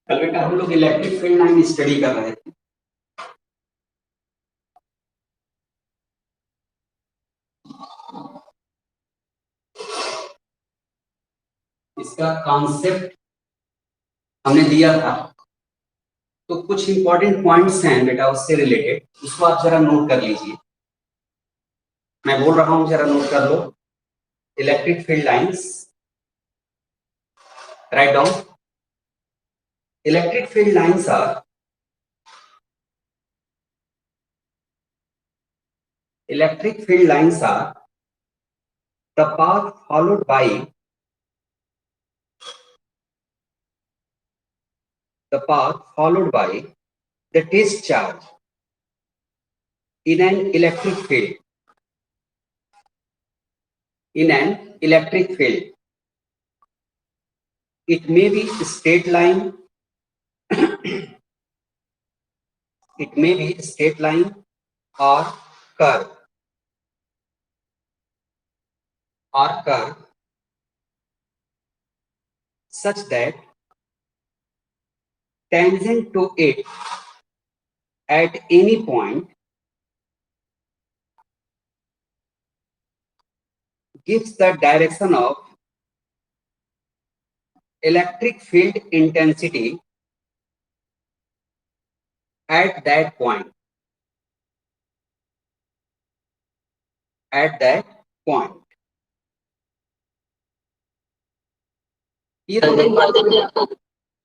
कल बेटा हम लोग इलेक्ट्रिक फील्ड लाइन स्टडी कर रहे थे। इसका कॉन्सेप्ट हमने दिया था, तो कुछ इंपॉर्टेंट पॉइंट्स हैं बेटा उससे रिलेटेड, उसको आप जरा नोट कर लीजिए। मैं बोल रहा हूं, जरा नोट कर लो। Electric field lines, write down. Electric field lines are electric field lines are the path followed by the test charge in an electric field. In an electric field, it may be straight line, it may be straight line or curve, such that tangent to it at any point gives the direction of electric field intensity at that point. ये तो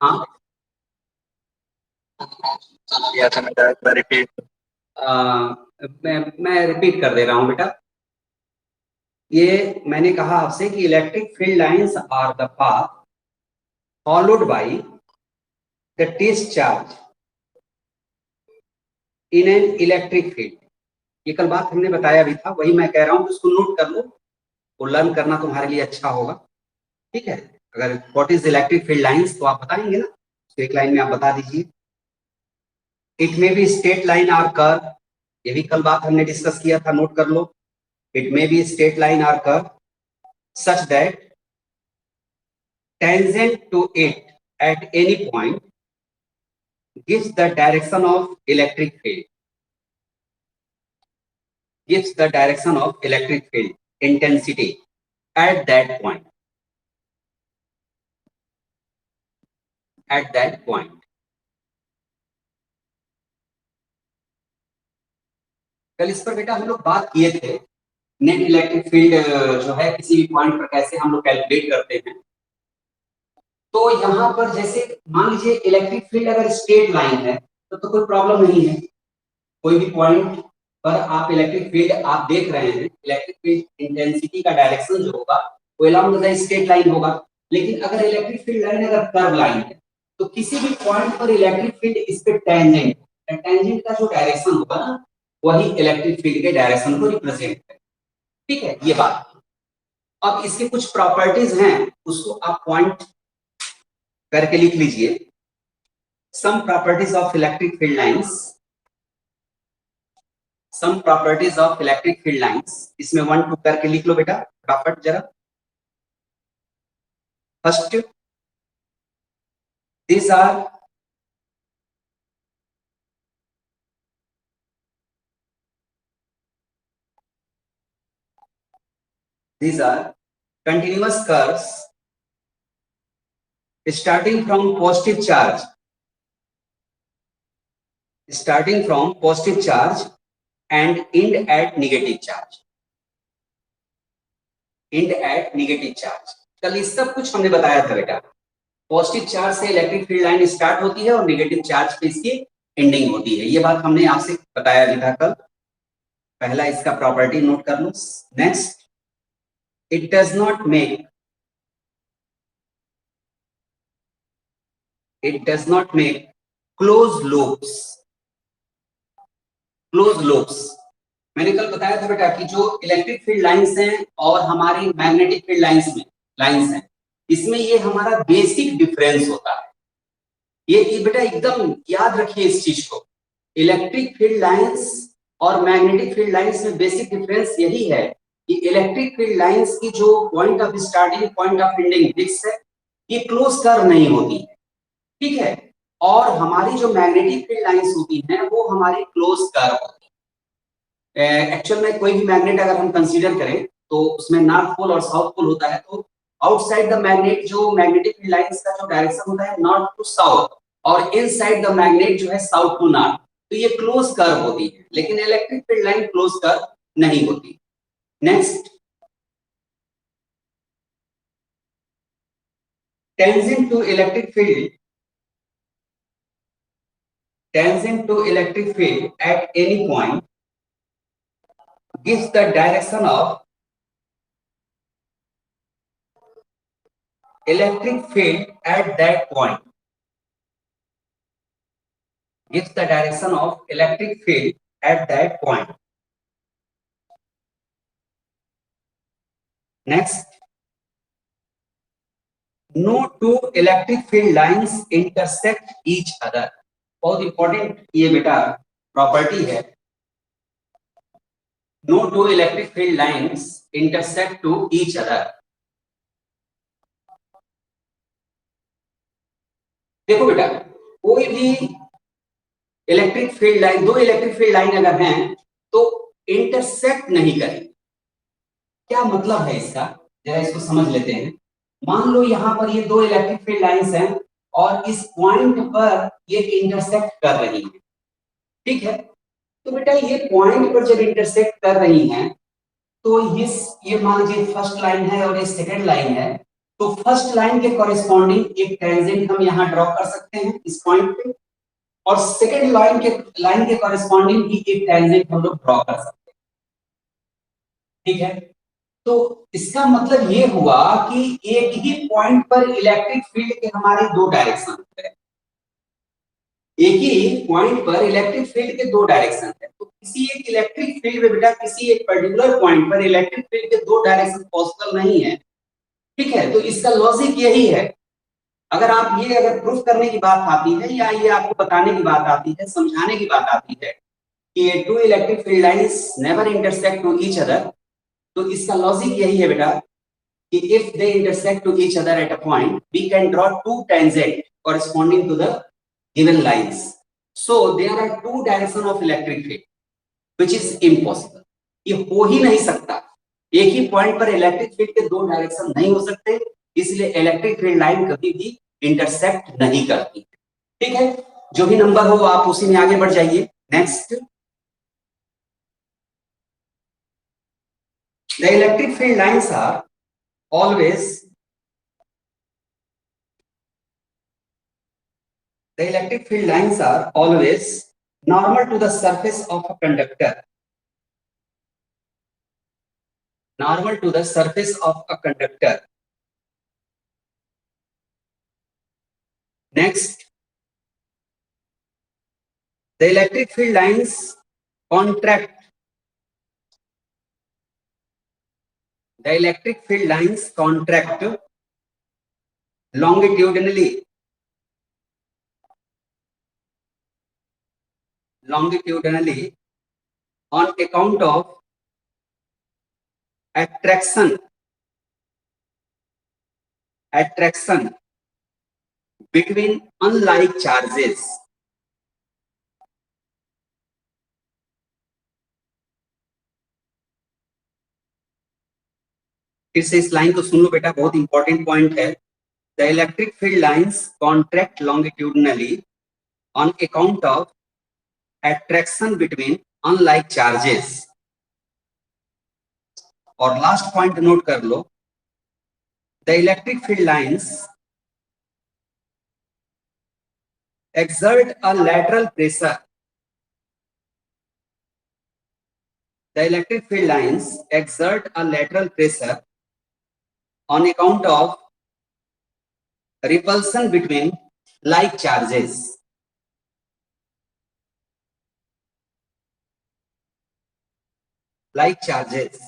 हाँ repeat मैं repeat कर दे रहा हूं बेटा। ये मैंने कहा आपसे कि electric field lines are the path followed by the test charge in an electric field. ये कल बात हमने बताया भी था, वही मैं कह रहा हूं, उसको नोट कर लो, वो लर्न करना तुम्हारे लिए अच्छा होगा। ठीक है, अगर what is electric field lines तो आप बताएंगे ना, तो एक लाइन में आप बता दीजिए। It may be straight line और कर्व, ये भी कल बात हमने डिस्कस किया था, नोट कर लो। It may be straight line और curve such that tangent to it at any point gives the direction of electric field, intensity at that point. कल इस पर बेटा हम लोग बात किए थे, नेट इलेक्ट्रिक फील्ड जो है किसी भी पॉइंट पर कैसे हम लोग कैलकुलेट करते हैं। तो यहाँ पर जैसे मान लीजिए इलेक्ट्रिक फील्ड अगर स्ट्रेट लाइन है तो कोई प्रॉब्लम नहीं है। कोई भी पॉइंट पर आप इलेक्ट्रिक फील्ड आप देख रहे हैं, इलेक्ट्रिक फील्ड इंटेंसिटी का डायरेक्शन जो होगा वो अलोंग द स्ट्रेट लाइन होगा। लेकिन अगर इलेक्ट्रिक फील्ड लाइन अगर कर्व लाइन है तो किसी भी पॉइंट पर इलेक्ट्रिक फील्ड इस पे टेंजेंट का जो डायरेक्शन होगा ना, वही इलेक्ट्रिक फील्ड के डायरेक्शन को रिप्रेजेंट करेगा। ठीक है, ये बात। अब इसके कुछ प्रॉपर्टीज हैं, उसको आप पॉइंट करके लिख लीजिए। Some properties of electric field lines, इसमें 1 2 करके लिख लो बेटा फटाफट जरा। First, these are continuous curves starting from positive charge and end at negative charge. कल इस सब कुछ हमने बताया था बेटा। पॉजिटिव चार्ज से इलेक्ट्रिक फील्ड लाइन स्टार्ट होती है और नेगेटिव चार्ज पे इसकी एंडिंग होती है। ये बात हमने आपसे बताया भी था कल। पहला इसका प्रॉपर्टी नोट कर लो। Next, it does not make closed loops. मैंने कल बताया था बेटा कि जो इलेक्ट्रिक फील्ड लाइंस हैं और हमारी मैग्नेटिक फील्ड लाइंस हैं, इसमें ये हमारा बेसिक डिफरेंस होता है। ये बेटा एकदम याद रखिए इस चीज को। इलेक्ट्रिक फील्ड लाइंस और मैग्नेटिक फील्ड लाइंस में बेसिक डिफरेंस यही है कि इलेक्ट्रिक फील्ड लाइंस की जो point of starting, point of ending fix है, ये क्लोज कर्व नहीं होती है। ठीक है, और हमारी जो मैग्नेटिक फील्ड लाइंस होती हैं वो हमारी क्लोज कर्व होती है। एक्चुअल में कोई भी मैग्नेट अगर हम कंसीडर करें तो उसमें नॉर्थ पोल और साउथ पोल होता है, तो आउटसाइड द मैग्नेट जो मैग्नेटिक फील्ड लाइंस का जो डायरेक्शन होता है नॉर्थ टू साउथ, और इनसाइड द मैग्नेट जो है साउथ टू नॉर्थ, तो ये क्लोज कर्व होती है। लेकिन electric field line close curve नहीं होती। Next, tangent to electric field, tangent to electric field at any point gives the direction of electric field at that point, gives the direction of electric field at that point. Next, no two electric field lines intersect each other. बहुत important ये बेटा property है, no two electric field lines intersect to each other. देखो बेटा, कोई भी electric field line, दो electric field line अगर हैं तो इंटरसेक्ट नहीं करेंगे। क्या मतलब है इसका, जरा इसको समझ लेते हैं। मान लो यहाँ पर ये दो इलेक्ट्रिक फील्ड लाइंस हैं और इस पॉइंट पर ये इंटरसेक्ट कर रही हैं, ठीक है। तो बेटा ये पॉइंट पर जब इंटरसेक्ट कर रही हैं तो ये मान लीजिए फर्स्ट लाइन है और ये सेकंड लाइन है, तो फर्स्ट लाइन के कॉरेस्पॉन्डिंग एक टेंजेंट हम यहाँ ड्रॉ कर सकते हैं इस पॉइंट पे, और सेकंड लाइन के कॉरेस्पॉन्डिंग भी एक टेंजेंट हम लोग ड्रॉ कर सकते हैं, ठीक है। तो इसका मतलब ये हुआ कि एक ही पॉइंट पर इलेक्ट्रिक फील्ड के हमारे दो डायरेक्शन है, एक ही पॉइंट पर इलेक्ट्रिक फील्ड के दो डायरेक्शन है। तो किसी एक इलेक्ट्रिक फील्ड में बेटा किसी एक पर्टिकुलर पॉइंट पर इलेक्ट्रिक फील्ड के दो डायरेक्शन पॉसिबल नहीं है, ठीक है। तो इसका लॉजिक यही है, अगर प्रूफ करने की बात आती है या ये आपको बताने की बात आती है, समझाने की बात आती है कि two electric field lines never intersect to each other, तो इसका लॉजिक यही है बेटा कि if they intersect to each other at a point, we can draw two tangent corresponding to the given lines. So there are two direction of electric field, which is impossible. ये हो ही नहीं सकता, एक ही point पर electric field के दो direction नहीं हो सकते, इसलिए इलेक्ट्रिक फील्ड लाइन कभी भी इंटरसेक्ट नहीं करती, ठीक है। जो भी नंबर हो आप उसी में आगे बढ़ जाइए। Next, the electric field lines are always the electric field lines are always normal to the surface of a conductor, normal to the surface of a conductor. Next, the electric field lines contract, the electric field lines contract longitudinally, on account of attraction between unlike charges. फिर से इस line को सुन लो बेटा, बहुत important point है। The electric field lines contract longitudinally on account of attraction between unlike charges. और last point note कर लो, the electric field lines exert a lateral pressure, the electric field lines exert a lateral pressure on account of repulsion between like charges. Like charges.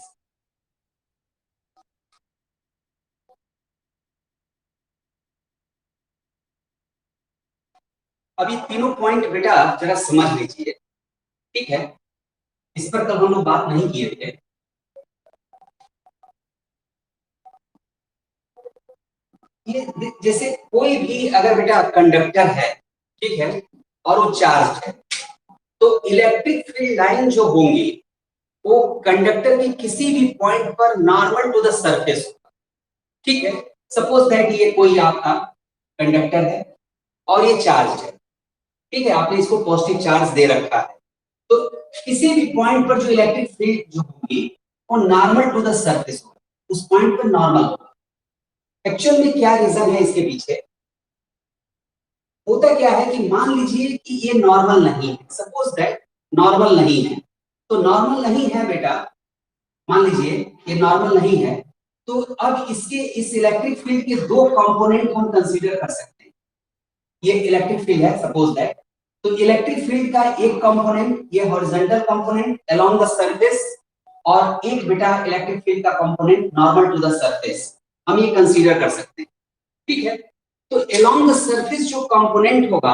अब ये तीनों point बेटा जरा समझ लीजिए, ठीक है। इस पर कल हम लोग बात नहीं किए थे। ये जैसे कोई भी अगर बेटा कंडक्टर है, ठीक है, और वो चार्ज है, तो इलेक्ट्रिक फील्ड लाइन जो होंगी वो कंडक्टर की किसी भी पॉइंट पर नॉर्मल टू द सरफेस, ठीक है। सपोज दैट ये कोई आपका कंडक्टर है और ये चार्ज है, ठीक है, आपने इसको पॉजिटिव चार्ज दे रखा है, तो किसी भी पॉइंट पर जो इलेक्ट्रिक फील्ड जो होगी वो नॉर्मल टू द सरफेस होगा, उस पॉइंट पर नॉर्मल होगा। एक्चुअल में क्या रीजन है इसके पीछे, होता क्या है कि मान लीजिए कि ये नॉर्मल नहीं है, सपोज दैट नॉर्मल नहीं है, तो नॉर्मल नहीं है बेटा, मान लीजिए ये नॉर्मल नहीं है, तो अब इसके इस इलेक्ट्रिक फील्ड के दो कंपोनेंट हम कंसीडर कर सकते हैं। ये इलेक्ट्रिक फील्ड है सपोज दैट, तो इलेक्ट्रिक फील्ड का एक कंपोनेंट ये horizontal component along the surface, और एक बेटा इलेक्ट्रिक फील्ड का component normal to the surface, हम ये कंसीडर कर सकते हैं, ठीक है। तो अलोंग द सरफेस जो कंपोनेंट होगा,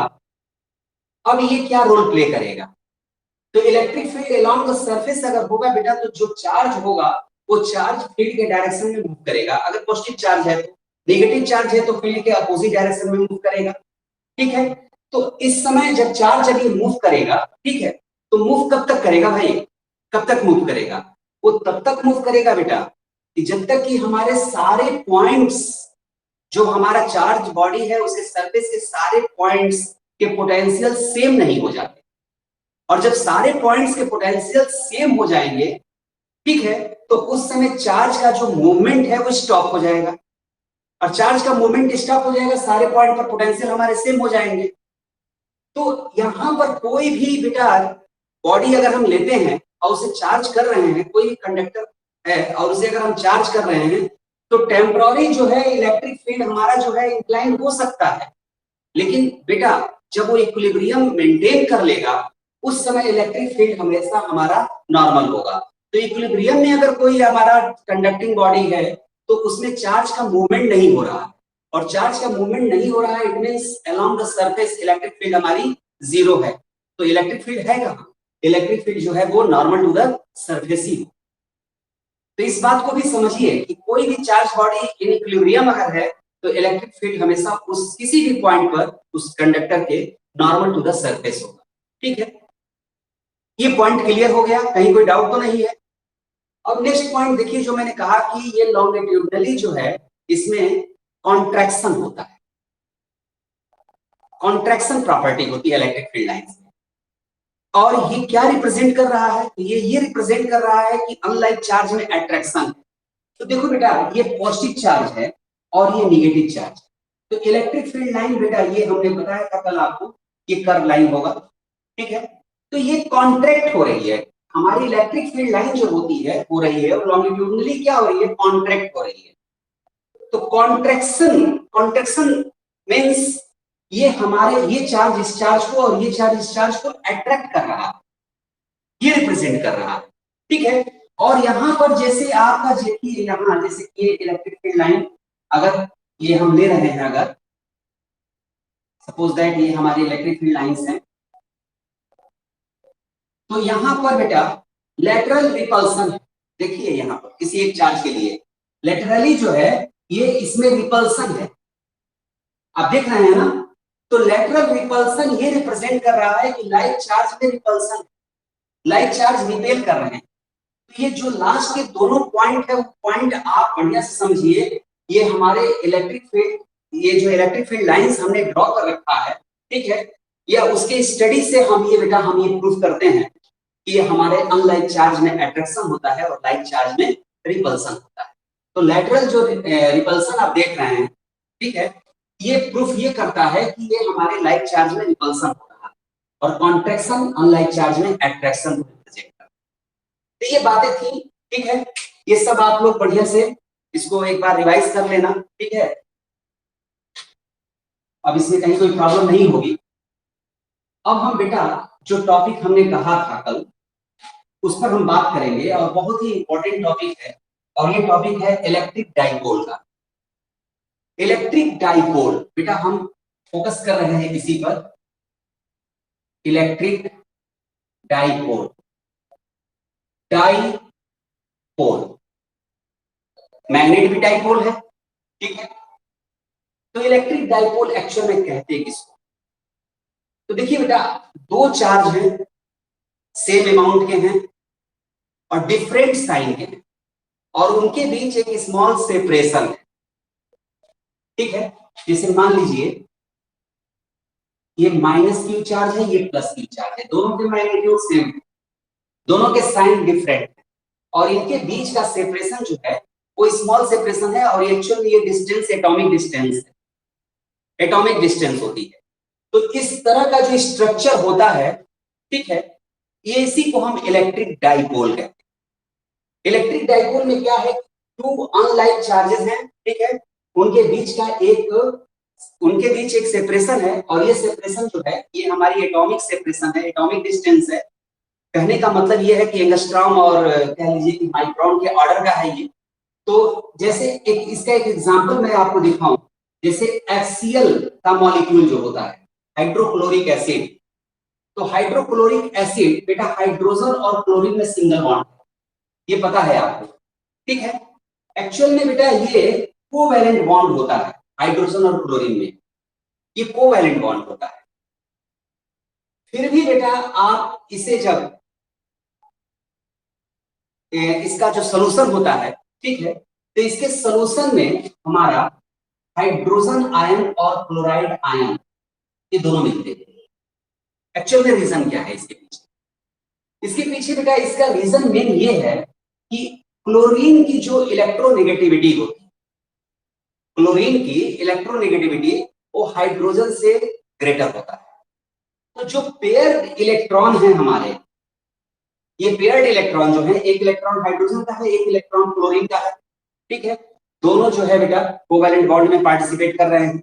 अब ये क्या रोल प्ले करेगा, तो electric field along the surface अगर होगा बेटा, तो जो चार्ज होगा वो चार्ज फील्ड के डायरेक्शन में मूव करेगा, अगर पॉजिटिव चार्ज है तो, नेगेटिव चार्ज है तो फील्ड के अपोजिट डायरेक्शन में मूव करेगा, ठीक है। तो इस समय जब चार्ज अभी मूव करेगा, ठीक है, तो मूव कब तक करेगा भाई, कब तक मूव करेगा, वो तब तक मूव करेगा बेटा कि जब तक कि हमारे सारे पॉइंट्स, जो हमारा चार्ज बॉडी है उसके सरफेस के सारे पॉइंट्स के पोटेंशियल सेम नहीं हो जाते, और जब सारे पॉइंट्स के पोटेंशियल सेम हो जाएंगे, ठीक है, तो उस समय चार्ज का जो मूवमेंट है वो स्टॉप हो जाएगा, और चार्ज का मूवमेंट स्टॉप हो जाएगा, सारे पॉइंट पर पोटेंशियल हमारे सेम हो जाएंगे। तो यहां पर कोई भी बेटा बॉडी अगर हम लेते हैं और उसे चार्ज कर रहे हैं, कोई भी कंडक्टर है और उसे अगर हम चार्ज कर रहे हैं, तो टेम्पररी जो है इलेक्ट्रिक फील्ड हमारा जो है इंक्लाइन हो सकता है, लेकिन बेटा जब वो इक्विलिब्रियम मेंटेन कर लेगा, उस समय इलेक्ट्रिक फील्ड हमेशा हमारा नॉर्मल होगा। तो इक्विलिब्रियम में अगर कोई हमारा कंडक्टिंग बॉडी है तो उसमें चार्ज का मूवमेंट नहीं हो रहा है, और चार्ज का मूवमेंट नहीं हो रहा है, it means along the surface electric field हमारी जीरो है। तो इलेक्ट्रिक फील्ड है कहां, इलेक्ट्रिक फील्ड जो है वो नॉर्मल टू द सरफेस ही। तो इस बात को भी समझिए कि कोई भी चार्ज बॉडी इन इक्विलिब्रियम अगर है तो इलेक्ट्रिक फील्ड हमेशा उस किसी भी पॉइंट पर उस कंडक्टर के नॉर्मल टू द सरफेस होगा, ठीक है। ये पॉइंट क्लियर हो गया, कहीं कोई डाउट तो नहीं है। अब नेक्स्ट पॉइंट देखिए, जो मैंने कहा कि ये लॉन्गिट्यूडनली जो है इसमें कॉन्ट्रैक्शन होता है, कॉन्ट्रैक्शन प्रॉपर्टी होती है इलेक्ट्रिक फील्ड लाइंस में, और ये क्या रिप्रेजेंट कर रहा है, ये रिप्रेजेंट कर रहा है कि अनलाइक चार्ज में अट्रैक्शन। तो देखो बेटा ये पॉजिटिव चार्ज है और ये नेगेटिव चार्ज है, तो इलेक्ट्रिक फील्ड लाइन बेटा ये हमने बताया था कल आपको, ये कर्व लाइन होगा, ठीक है। तो ये कॉन्ट्रैक्ट हो रही है, हमारी इलेक्ट्रिक फील्ड लाइन जो होती है हो रही है, और लॉन्गिट्यूडनली क्या हो रही है, कॉन्ट्रैक्ट हो रही है। तो कॉन्ट्रैक्शन, कॉन्ट्रैक्शन मींस ये हमारे ये चार्ज इस चार्ज को और ये चार्ज इस चार्ज को अट्रैक्ट कर रहा है, ये रिप्रेजेंट कर रहा है, ठीक है। और यहाँ पर जैसे आपका देखिए यहाँ जैसे ये इलेक्ट्रिक फील्ड लाइन अगर ये हम ले रहे हैं, अगर सपोज दैट ये हमारी इलेक्ट्रिक फील्ड लाइंस हैं, तो यहाँ पर बेटा लेटरल रिपल्सन है, देखिए यहाँ पर किसी एक चार्ज के लिए लेटरली जो है ये इसमें रिपल्सन है, आप देख रहे हैं ना। तो लेटरल रिपल्सन ये रिप्रेजेंट कर रहा है कि लाइक चार्ज में रिपल्सन, लाइक चार्ज रिपेल कर रहे हैं। तो ये जो लास्ट के दोनों पॉइंट है वो पॉइंट आप बढ़िया से समझिए, ये हमारे इलेक्ट्रिक फील्ड, ये जो इलेक्ट्रिक फील्ड लाइंस हमने ड्रॉ कर रखा है, ठीक है, या उसके स्टडी से हम ये बेटा हम ये प्रूफ करते हैं कि ये हमारे अनलाइक चार्ज में अट्रैक्शन होता है और लाइक चार्ज में रिपल्सन होता है। तो लेटरल जो रिपल्सन आप देख रहे हैं, ठीक है, ये प्रूफ ये करता है कि ये हमारे लाइक चार्ज में रिपल्सन हो रहा है, और कॉन्ट्रैक्शन अनलाइक चार्ज में अट्रैक्शन को रिप्रेजेंट करता है। तो ये बातें थी, ठीक है, ये सब आप लोग बढ़िया से इसको एक बार रिवाइज कर लेना, ठीक है। अब इसमें कहीं कोई प्रॉब्लम नहीं होगी। अब हम बेटा जो टॉपिक हमने कहा था कल उस पर हम बात करेंगे, और बहुत ही इंपॉर्टेंट टॉपिक है, और ये टॉपिक है इलेक्ट्रिक डाइपोल का। इलेक्ट्रिक डाइपोल बेटा हम फोकस कर रहे हैं इसी पर, इलेक्ट्रिक डाइपोल, डाइपोल, मैग्नेट भी डाइपोल है, ठीक है। तो इलेक्ट्रिक डाइपोल एक्चुअल में कहते हैं किसको, तो देखिए बेटा, दो चार्ज हैं, सेम अमाउंट के हैं और डिफरेंट साइन के हैं, और उनके बीच एक स्मॉल सेपरेशन है, ठीक है। जैसे मान लीजिए ये माइनस क्यू चार्ज है, ये प्लस क्यू चार्ज है, दोनों के मैग्नीट्यूड सेम है, दोनों के साइन डिफरेंट है, और इनके बीच का सेपरेशन जो है वो स्मॉल सेपरेशन है, और एक्चुअली ये डिस्टेंस एटॉमिक डिस्टेंस है, एटॉमिक डिस्टेंस होती है। तो इस तरह का जो स्ट्रक्चर होता है, ठीक है, ये इसी को हम इलेक्ट्रिक डाइपोल कहते हैं। इलेक्ट्रिक डाइपोल में क्या है, टू अनलाइक चार्जेस हैं, ठीक है, उनके बीच का उनके बीच एक सेपरेशन है, और ये सेपरेशन जो है ये हमारी एटॉमिक सेपरेशन है, एटॉमिक डिस्टेंस है। कहने का मतलब ये है कि एंगस्ट्रॉम और कह लीजिए कि माइक्रोन के ऑर्डर का है ये। तो जैसे इसका एक एग्जांपल मैं आपको दिखाऊं, जैसे HCl का मॉलिक्यूल जो होता है, हाइड्रोक्लोरिक एसिड, तो हाइड्रोक्लोरिक एसिड बेटा हाइड्रोजन और क्लोरीन में सिंगल बॉन्ड, ये पता है आपको, ठीक है। एक्चुअल में बेटा ये कोवैलेंट बॉन्ड होता है, हाइड्रोजन और क्लोरीन में ये कोवैलेंट बॉन्ड होता है। फिर भी बेटा आप इसे जब इसका जो सोल्यूशन होता है, ठीक है, तो इसके सोल्यूशन में हमारा हाइड्रोजन आयन और क्लोराइड आयन ये दोनों मिलते हैं। एक्चुअल में रीजन क्या है इसके पीछे? इसके पीछे बेटा इसका रीजन मेन ये है कि क्लोरीन की जो इलेक्ट्रोनेगेटिविटी होती है, क्लोरीन की इलेक्ट्रोनेगेटिविटी वो हाइड्रोजन से ग्रेटर होता है। तो जो पेयर्ड इलेक्ट्रॉन है हमारे, ये पेयर्ड इलेक्ट्रॉन जो है, एक इलेक्ट्रॉन हाइड्रोजन का है, एक इलेक्ट्रॉन क्लोरीन का है, ठीक है, दोनों जो है बेटा कोवैलेंट बॉन्ड में पार्टिसिपेट कर रहे हैं।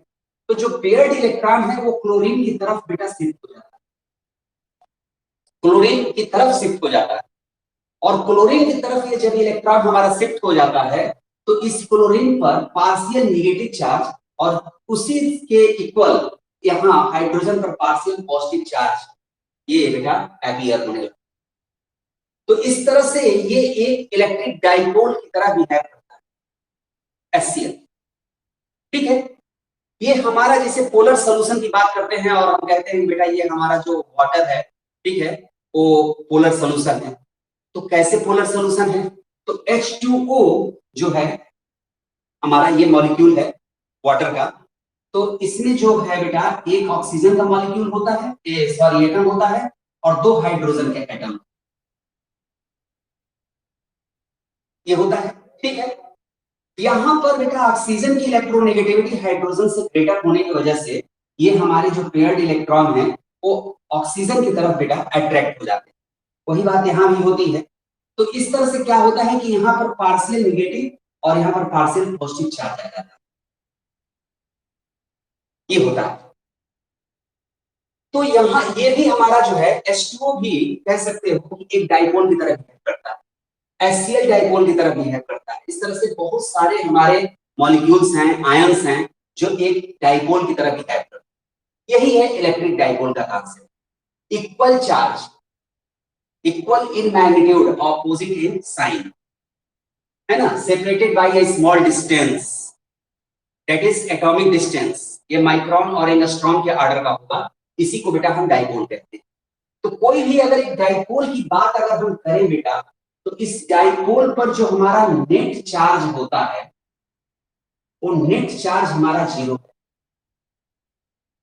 तो जो पेयर्ड इलेक्ट्रॉन है वो क्लोरीन की तरफ बेटा शिफ्ट हो जाता है, क्लोरीन की तरफ शिफ्ट हो जाता है, और क्लोरीन की तरफ ये जब इलेक्ट्रॉन हमारा शिफ्ट हो जाता है तो इस क्लोरीन पर पार्शियल नेगेटिव चार्ज और उसी के इक्वल यहाँ हाइड्रोजन पर पार्शियल पॉजिटिव चार्ज ये बेटा अपीयर होने लगता है। तो इस तरह से ये एक इलेक्ट्रिक डाइपोल की तरह बिहेव करता है, HCl, ठीक है। ये हमारा जैसे पोलर सोल्यूशन की बात करते हैं और हम कहते हैं बेटा ये हमारा जो वाटर है, ठीक है, वो पोलर सोल्यूशन है। तो कैसे पोलर सोल्यूशन है? तो H2O जो है हमारा ये मॉलिक्यूल है वाटर का, तो इसमें जो है बेटा एक ऑक्सीजन का मॉलिक्यूल होता है, सॉरी एटम होता है, और दो हाइड्रोजन के एटम ये होता है, ठीक है। यहां पर बेटा ऑक्सीजन की इलेक्ट्रोनेगेटिविटी हाइड्रोजन से ग्रेटर होने की वजह से ये हमारे जो पेयर्ड इलेक्ट्रॉन है वो ऑक्सीजन की तरफ बेटा अट्रैक्ट हो जाते हैं। वही बात यहां भी होती है। तो इस तरह से क्या होता है कि यहाँ पर पार्शियल नेगेटिव और यहाँ पर पार्शियल पॉजिटिव चार्ज आ जाता है, ये होता है। तो यहाँ ये भी हमारा जो है H2O भी कह सकते हो कि एक डाइपोल की तरह बिहेव करता है, HCl डाइपोल की तरह बिहेव करता है। इस तरह से बहुत सारे हमारे मॉलिक्यूल्स हैं, आयंस हैं जो एक डाइपोल की तरह बिहेव करते हैं। यही है इलेक्ट्रिक डाइपोल का concept. Equal charge, equal in magnitude, opposite in sign, है ना, separated by a small distance, that is atomic distance. ये माइक्रोन और एंगस्ट्रॉम के ऑर्डर का होगा, इसी को बेटा हम डाइपोल कहते हैं। तो कोई भी अगर एक डाइपोल की बात अगर हम करें बेटा, तो इस डाइपोल पर जो हमारा नेट चार्ज होता है वो नेट चार्ज हमारा 0 है।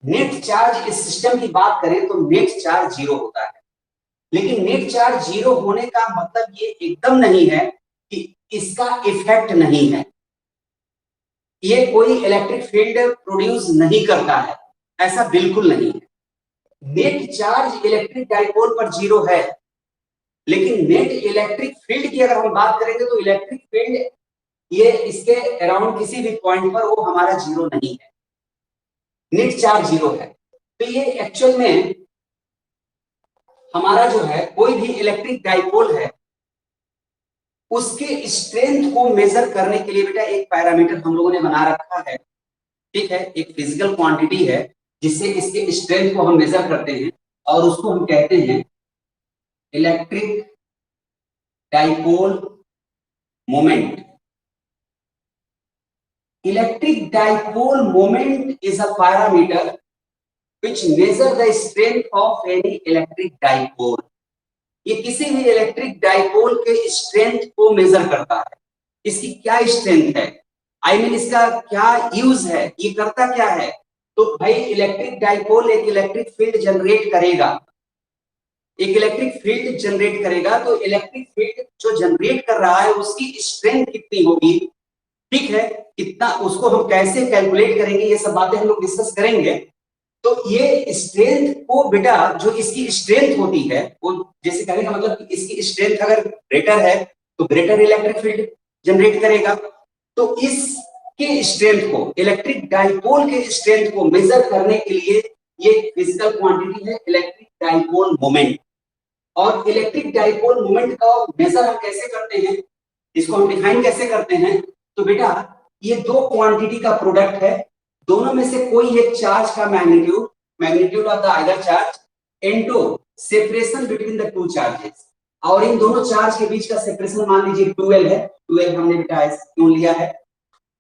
नेट चार्ज इस सिस्टम की बात करें तो नेट चार्ज 0 होता है, लेकिन नेट चार्ज 0 होने का मतलब ये एकदम नहीं है कि इसका इफेक्ट नहीं है, ये कोई इलेक्ट्रिक फील्ड प्रोड्यूस नहीं करता है, ऐसा बिल्कुल नहीं है। नेट चार्ज इलेक्ट्रिक डाइपोल पर 0 है, लेकिन नेट इलेक्ट्रिक फील्ड की अगर हम बात करेंगे तो इलेक्ट्रिक फील्ड ये इसके अराउंड किसी भी पॉइंट पर वो हमारा 0 नहीं है, नेट चार्ज 0 है। तो ये एक्चुअल में हमारा जो है कोई भी इलेक्ट्रिक डाइपोल है उसके स्ट्रेंथ को मेजर करने के लिए बेटा एक पैरामीटर हम लोगों ने बना रखा है, ठीक है, एक फिजिकल क्वांटिटी है जिससे इसके स्ट्रेंथ को हम मेजर करते हैं और उसको हम कहते हैं electric dipole moment. Electric dipole moment is a parameter which measure the strength of any electric dipole। ये किसी भी इलेक्ट्रिक डाइपोल के स्ट्रेंथ को मेजर करता है। इसकी क्या स्ट्रेंथ है, आई मीन इसका क्या यूज है, ये करता क्या है। तो भाई इलेक्ट्रिक डाइपोल एक इलेक्ट्रिक फील्ड जनरेट करेगा, एक इलेक्ट्रिक फील्ड जनरेट करेगा। तो इलेक्ट्रिक फील्ड जो जनरेट कर रहा है उसकी स्ट्रेंथ कितनी होगी, ठीक है, कितना, उसको हम कैसे कैलकुलेट करेंगे, ये सब बातें हम लोग डिस्कस करेंगे। तो ये स्ट्रेंथ को बेटा, जो इसकी स्ट्रेंथ होती है वो, जैसे कहने का मतलब इसकी स्ट्रेंथ अगर ग्रेटर है तो ग्रेटर इलेक्ट्रिक फील्ड जनरेट करेगा। तो इसके स्ट्रेंथ को, इलेक्ट्रिक डाइपोल के स्ट्रेंथ को मेजर करने के लिए ये फिजिकल क्वांटिटी है इलेक्ट्रिक डाइपोल मोमेंट। और इलेक्ट्रिक डाइपोल मोमेंट का मेजर हम कैसे करते हैं, इसको हम डिफाइन कैसे करते हैं। तो बेटा ये दो क्वांटिटी का प्रोडक्ट है, दोनों में से कोई एक चार्ज का magnitude, magnitude of the either charge into separation between the two charges. और इन दोनों चार्ज के बीच का सेपरेशन मान लीजिए 12 है। 12 हमने बेटा क्यों लिया है,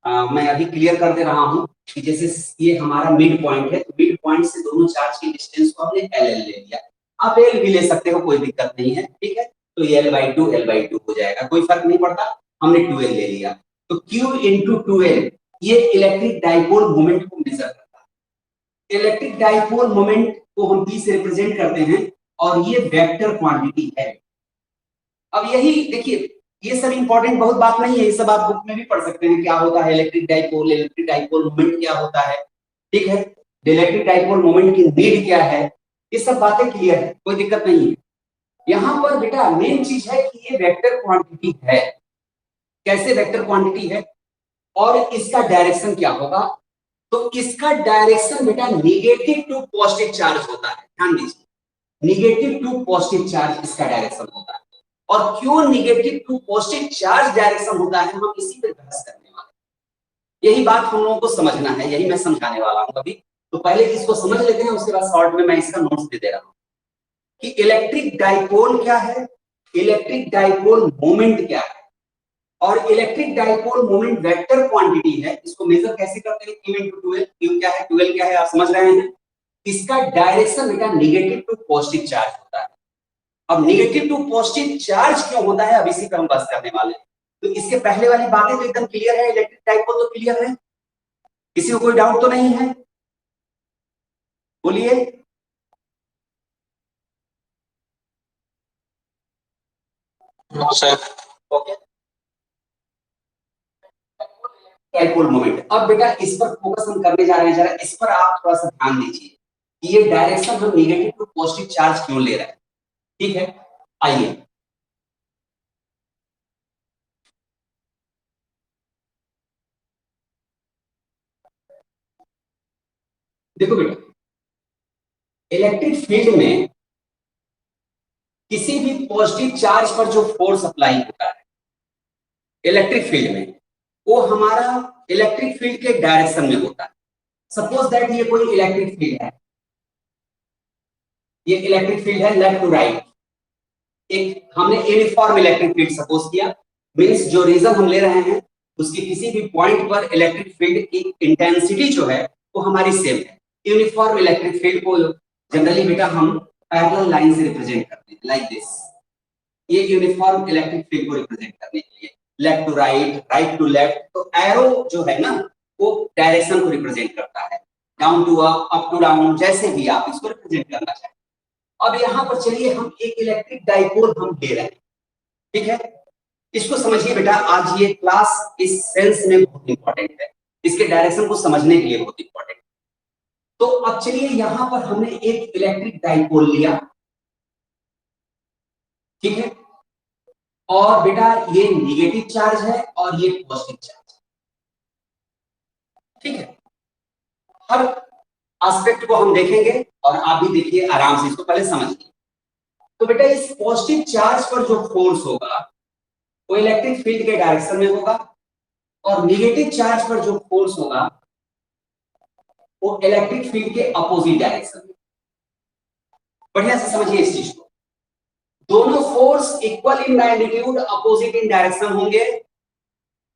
मैं अभी क्लियर कर दे रहा हूं कि जैसे ये हमारा मिड पॉइंट है, तो मिड पॉइंट से दोनों चार्ज की डिस्टेंस को हमने एल ले लिया। आप एल भी ले सकते हो, कोई दिक्कत नहीं है, ठीक है। तो ये L/2 हो जाएगा, कोई फर्क नहीं पड़ता, हमने 12 ले लिया। तो Q इंटू 12 ये इलेक्ट्रिक डाइपोल मोमेंट को मेजर करता है। इलेक्ट्रिक डाइपोल मोमेंट को हम P से रिप्रेजेंट करते हैं और ये वेक्टर क्वांटिटी है। अब यही देखिए, ये सब इंपॉर्टेंट बहुत बात नहीं है, ये सब आप बुक में भी पढ़ सकते हैं, क्या होता है इलेक्ट्रिक डाइपोल मोमेंट क्या होता है, ठीक है, इलेक्ट्रिक डाइपोल मोमेंट की नीड क्या है, ये सब बातें क्लियर है, कोई दिक्कत नहीं है। यहां पर बेटा मेन चीज है कि ये वेक्टर क्वांटिटी है। कैसे वेक्टर क्वांटिटी है और इसका डायरेक्शन क्या होगा। तो इसका डायरेक्शन बेटा निगेटिव टू पॉजिटिव चार्ज होता है, ध्यान दीजिए, निगेटिव टू पॉजिटिव चार्ज इसका डायरेक्शन होता है। और क्यों negative to positive charge direction होता है, हम इसी पे बहस करने वाले हैं। यही बात हम लोगों को समझना है, यही मैं समझाने वाला हूं अभी। तो पहले इसको समझ लेते हैं, उसके बाद शॉर्ट में मैं इसका नोट्स दे रहा हूं कि इलेक्ट्रिक डाइपोल क्या है, इलेक्ट्रिक डाइपोल मोमेंट क्या है, और electric dipole moment vector quantity है। इसको मेजर कैसे करते हैं, Q into 12, Q क्या है, 12 क्या है, आप समझ रहे हैं। इसका डायरेक्शन बेटा निगेटिव टू पॉजिटिव चार्ज होता है। अब निगेटिव टू पॉजिटिव चार्ज क्यों होता है, अब इसी पर हम बात करने वाले हैं। तो इसके पहले वाली बातें तो एकदम क्लियर है, इलेक्ट्रिक डाइपोल तो क्लियर है, किसी को कोई डाउट तो नहीं है, बोलिए। No sir. Okay, dipole moment. अब बेटा इस पर फोकस हम करने जा रहे हैं, जरा इस पर आप थोड़ा सा ध्यान दीजिए कि ये डायरेक्शन हम निगेटिव टू पॉजिटिव चार्ज क्यों ले रहे हैं, ठीक है। आइए देखो बेटा, इलेक्ट्रिक फील्ड में किसी भी पॉजिटिव चार्ज पर जो फोर्स अप्लाई होता है इलेक्ट्रिक फील्ड में, वो हमारा इलेक्ट्रिक फील्ड के डायरेक्शन में होता है। सपोज दैट ये कोई इलेक्ट्रिक फील्ड है, ये इलेक्ट्रिक फील्ड है लेफ्ट टू राइट, एक हमने यूनिफॉर्म इलेक्ट्रिक फील्ड सपोज किया, मींस जो रीजन हम ले रहे हैं उसकी किसी भी पॉइंट पर इलेक्ट्रिक फील्ड की इंटेंसिटी जो है वो हमारी सेम है। यूनिफॉर्म इलेक्ट्रिक फील्ड को जनरली बेटा हम पैरेलल लाइन से रिप्रेजेंट करते हैं, लाइक दिस। ये यूनिफॉर्म इलेक्ट्रिक फील्ड को रिप्रेजेंट करने के लिए left to right, right to left, तो एरो जो है ना वो डायरेक्शन को रिप्रेजेंट करता है, down to up to down, जैसे भी आप इसको रिप्रेजेंट करना चाहें। अब यहां पर चलिए हम एक इलेक्ट्रिक डाइपोल हम ले रहे हैं, ठीक है। इसको समझिए बेटा, आज ये क्लास इस सेंस में बहुत इंपॉर्टेंट है, इसके डायरेक्शन को समझने के लिए बहुत इंपॉर्टेंट। तो अब चलिए यहां पर हमने एक इलेक्ट्रिक डाइपोल लिया, ठीक है, और बेटा ये निगेटिव चार्ज है और ये पॉजिटिव चार्ज, ठीक है। हर एस्पेक्ट को हम देखेंगे और आप भी देखिए आराम से, इसको पहले समझिए। तो बेटा इस पॉजिटिव चार्ज पर जो फोर्स होगा वो इलेक्ट्रिक फील्ड के डायरेक्शन में होगा, और निगेटिव चार्ज पर जो फोर्स होगा वो इलेक्ट्रिक फील्ड के अपोजिट डायरेक्शन में। बढ़िया से समझिए इस चीज को, दोनों force equal in magnitude, opposite in direction होंगे,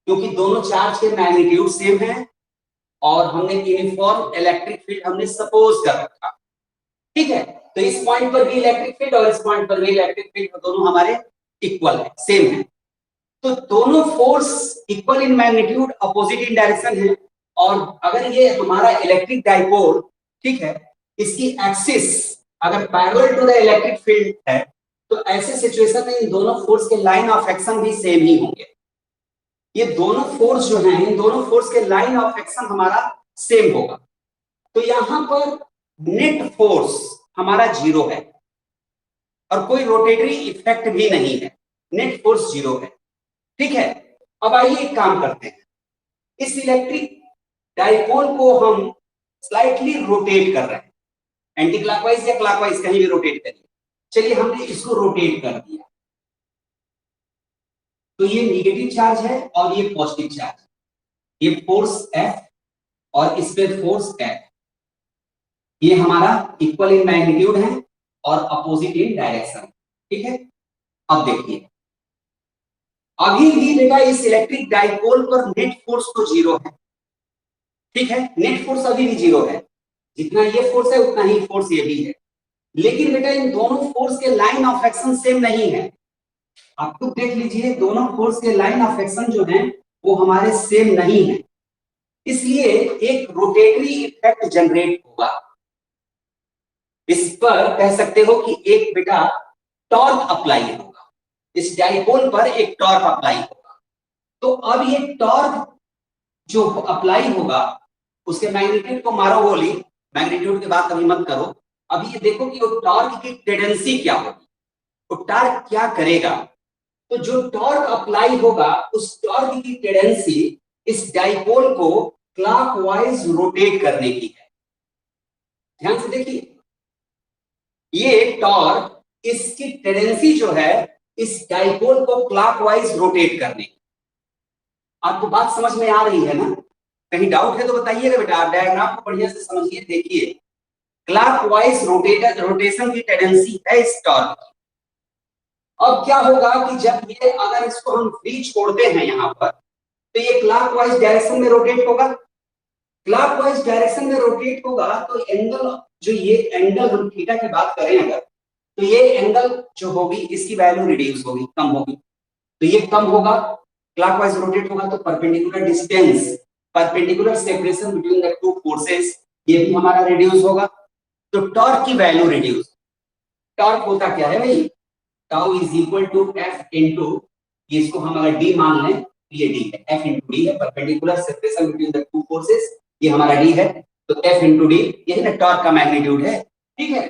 क्योंकि दोनों चार्ज के मैग्नीट्यूड सेम है। और हमने यूनिफॉर्म इलेक्ट्रिक फील्ड हमने सपोज कर रखा, ठीक है। तो इस पॉइंट पर भी इलेक्ट्रिक फील्ड और इस पॉइंट पर भी इलेक्ट्रिक फील्ड दोनों हमारे इक्वल है, सेम है। तो दोनों force equal in magnitude, opposite in direction है। और अगर ये हमारा इलेक्ट्रिक डाइपोल, ठीक है, इसकी एक्सिस अगर parallel to the electric field है, तो ऐसे सिचुएशन में इन दोनों फोर्स के लाइन ऑफ एक्शन भी सेम ही होंगे। ये दोनों फोर्स जो हैं, इन दोनों फोर्स के लाइन ऑफ एक्शन हमारा सेम होगा। तो यहां पर नेट फोर्स हमारा 0 है और कोई रोटेटरी इफेक्ट भी नहीं है, नेट फोर्स 0 है, ठीक है। अब आइए एक काम करते हैं, इस इलेक्ट्रिक डाइपोल को हम स्लाइटली रोटेट कर रहे हैं, एंटी क्लॉकवाइज या क्लॉकवाइज कहीं भी रोटेट करिए। चलिए हमने इसको रोटेट कर दिया, तो ये नेगेटिव चार्ज है और ये पॉजिटिव चार्ज, ये फोर्स F और इस पे फोर्स F, ये हमारा इक्वल इन मैग्नीट्यूड है और अपोजिट इन डायरेक्शन, ठीक है। अब देखिए, अभी भी बेटा इस इलेक्ट्रिक डाइपोल पर नेट फोर्स तो 0 है, ठीक है, नेट फोर्स अभी भी 0 है, जितना ये फोर्स है उतना ही फोर्स ये भी है। लेकिन बेटा इन दोनों फोर्स के लाइन ऑफ एक्शन सेम नहीं है। आप तो देख लीजिए, दोनों फोर्स के लाइन ऑफ एक्शन जो है वो हमारे सेम नहीं है, इसलिए एक रोटेटरी इफेक्ट जनरेट होगा। इस पर कह सकते हो कि एक बेटा टॉर्क अप्लाई होगा, इस डाइपोल पर एक टॉर्क अप्लाई होगा। तो अब ये टॉर्क जो अप्लाई होगा उसके मैग्नीट्यूड को मारो गोली, मैग्नीट्यूड की बात कभी मत करो। अभी ये देखो कि वो टॉर्क की टेंडेंसी क्या होगी, वो टॉर्क क्या करेगा। तो जो टॉर्क अप्लाई होगा उस टॉर्क की टेंडेंसी इस डाइपोल को क्लॉकवाइज रोटेट करने की है। ध्यान से देखिए, ये टॉर्क, इसकी टेंडेंसी जो है इस डाइपोल को क्लॉकवाइज रोटेट करने की। आपको बात समझ में आ रही है ना? कहीं डाउट है तो बताइएगा बेटा, डायग्राम को बढ़िया से समझिए, देखिए क्लॉकवाइज रोटेशन की टेंडेंसी है इस टॉर्क की। अब क्या होगा कि जब ये, अगर इसको हम फ्री छोड़ते हैं यहां पर, तो ये क्लॉकवाइज डायरेक्शन में रोटेट होगा। क्लॉकवाइज डायरेक्शन में रोटेट होगा तो एंगल, जो ये एंगल हम थीटा की बात करें अगर, तो ये एंगल जो होगी इसकी वैल्यू रिड्यूस होगी, कम होगी। तो ये कम होगा, क्लॉकवाइज रोटेट होगा तो perpendicular distance, perpendicular separation between the two forces, ये भी हमारा रिड्यूस होगा। तो टॉर्क की वैल्यू रिड्यूस। टॉर्क होता क्या है भाई, tau is equal to F into, इसको हम अगर डी मान लें तो ये डी है, एफ इनटू डी है, perpendicular separation between the two forces, ये हमारा डी है। तो एफ इनटू डी, ये ना टॉर्क का मैग्नीट्यूड है, ठीक है।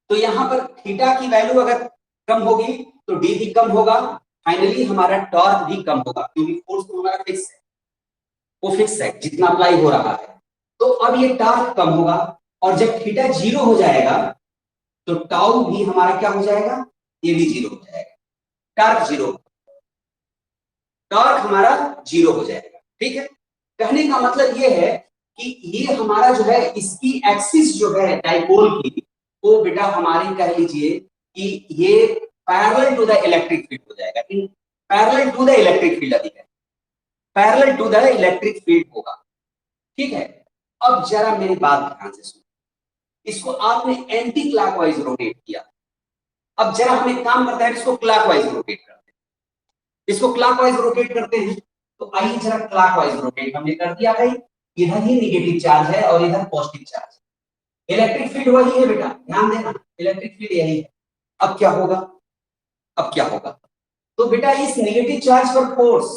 तो यहां पर थीटा की वैल्यू अगर कम होगी तो डी भी कम होगा, फाइनली हमारा टॉर्क भी कम होगा, क्योंकि फोर्स तो हमारा फिक्स है, वो फिक्स है जितना अप्लाई हो रहा है। तो अब ये टॉर्क कम होगा, और जब थीटा 0 हो जाएगा तो टाउ भी हमारा क्या हो जाएगा, ये भी 0 हो जाएगा, टॉर्क 0, टॉर्क हमारा 0 हो जाएगा, ठीक है। कहने का मतलब ये है कि ये हमारा जो है, इसकी एक्सिस जो है डाइपोल की, वो बेटा हमारी कह लीजिए कि ये parallel to the electric field हो जाएगा, in parallel to the electric field, अधिक है parallel to the electric field होगा, ठीक है। अब जरा मेरी बात ध्यान से सुनो, इसको आपने एंटी क्लॉकवाइज रोटेट किया, अब जरा हम एक काम करते हैं, इसको क्लॉकवाइज रोटेट करते हैं, इसको क्लॉकवाइज रोटेट करते हैं। तो आइए जरा क्लॉकवाइज रोटेट हमने कर दिया भाई, इधर ही नेगेटिव चार्ज है और इधर पॉजिटिव चार्ज है, इलेक्ट्रिक फील्ड वही है बेटा, ध्यान देना, इलेक्ट्रिक फील्ड यही है। अब क्या होगा, अब क्या होगा, तो बेटा इस नेगेटिव चार्ज पर फोर्स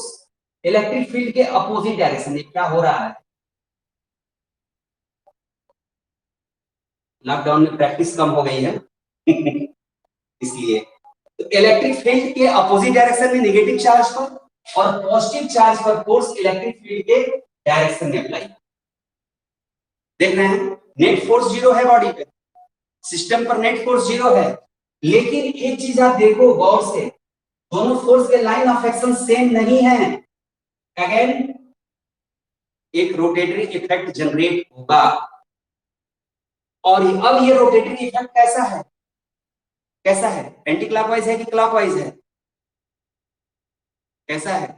इलेक्ट्रिक फील्ड के अपोजिट डायरेक्शन में क्या हो रहा है, लॉकडाउन में प्रैक्टिस कम हो गई है इसलिए। तो इलेक्ट्रिक फील्ड के अपोजिट डायरेक्शन में नेगेटिव चार्ज पर और पॉजिटिव चार्ज पर फोर्स इलेक्ट्रिक फील्ड के डायरेक्शन में अप्लाई। देख रहे हैं, नेट फोर्स 0 है बॉडी पे, सिस्टम पर नेट फोर्स 0 है, लेकिन एक चीज आप देखो गौर से, दोनों फोर्स के लाइन ऑफ एक्शन सेम नहीं है। अगेन एक रोटेटरी इफेक्ट जनरेट होगा, और अब ये रोटेटरी इफेक्ट कैसा है, कैसा है, एंटी क्लॉकवाइज है कि क्लॉकवाइज है, कैसा है,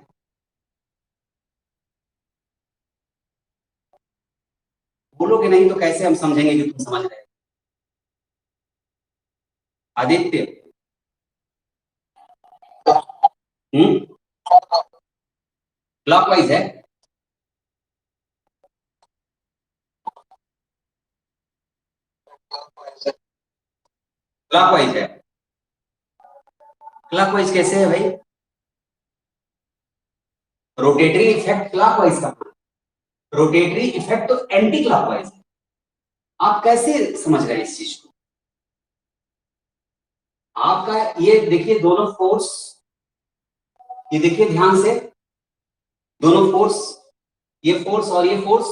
बोलोगे नहीं तो कैसे हम समझेंगे कि तुम समझ रहे हो। आदित्य, क्लॉकवाइज है। क्लॉकवाइज है। क्लॉकवाइज कैसे है भाई? रोटेटरी इफेक्ट क्लॉकवाइज का, रोटेटरी इफेक्ट तो एंटी क्लॉकवाइज है। आप कैसे समझ रहे हैं इस चीज को? आपका ये देखिए दोनों फोर्स, ये देखिए ध्यान से, दोनों फोर्स, ये फोर्स और ये फोर्स,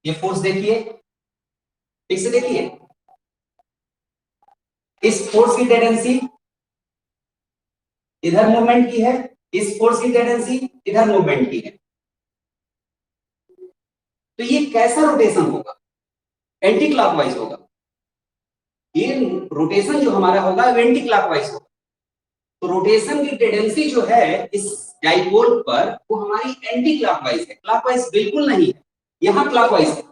ये फोर्स देखिए, ठीक से देखिए, इस फोर्स की टेंडेंसी इधर मूवमेंट की है, इस फोर्स की टेंडेंसी इधर मूवमेंट की है। तो ये कैसा रोटेशन होगा? एंटी क्लॉकवाइज होगा। ये रोटेशन जो हमारा होगा वो एंटी क्लॉकवाइज होगा। तो रोटेशन की टेंडेंसी जो है इस डाइपोल पर वो हमारी एंटी क्लॉकवाइज है, क्लॉकवाइज बिल्कुल नहीं है। यहां क्लॉकवाइज है,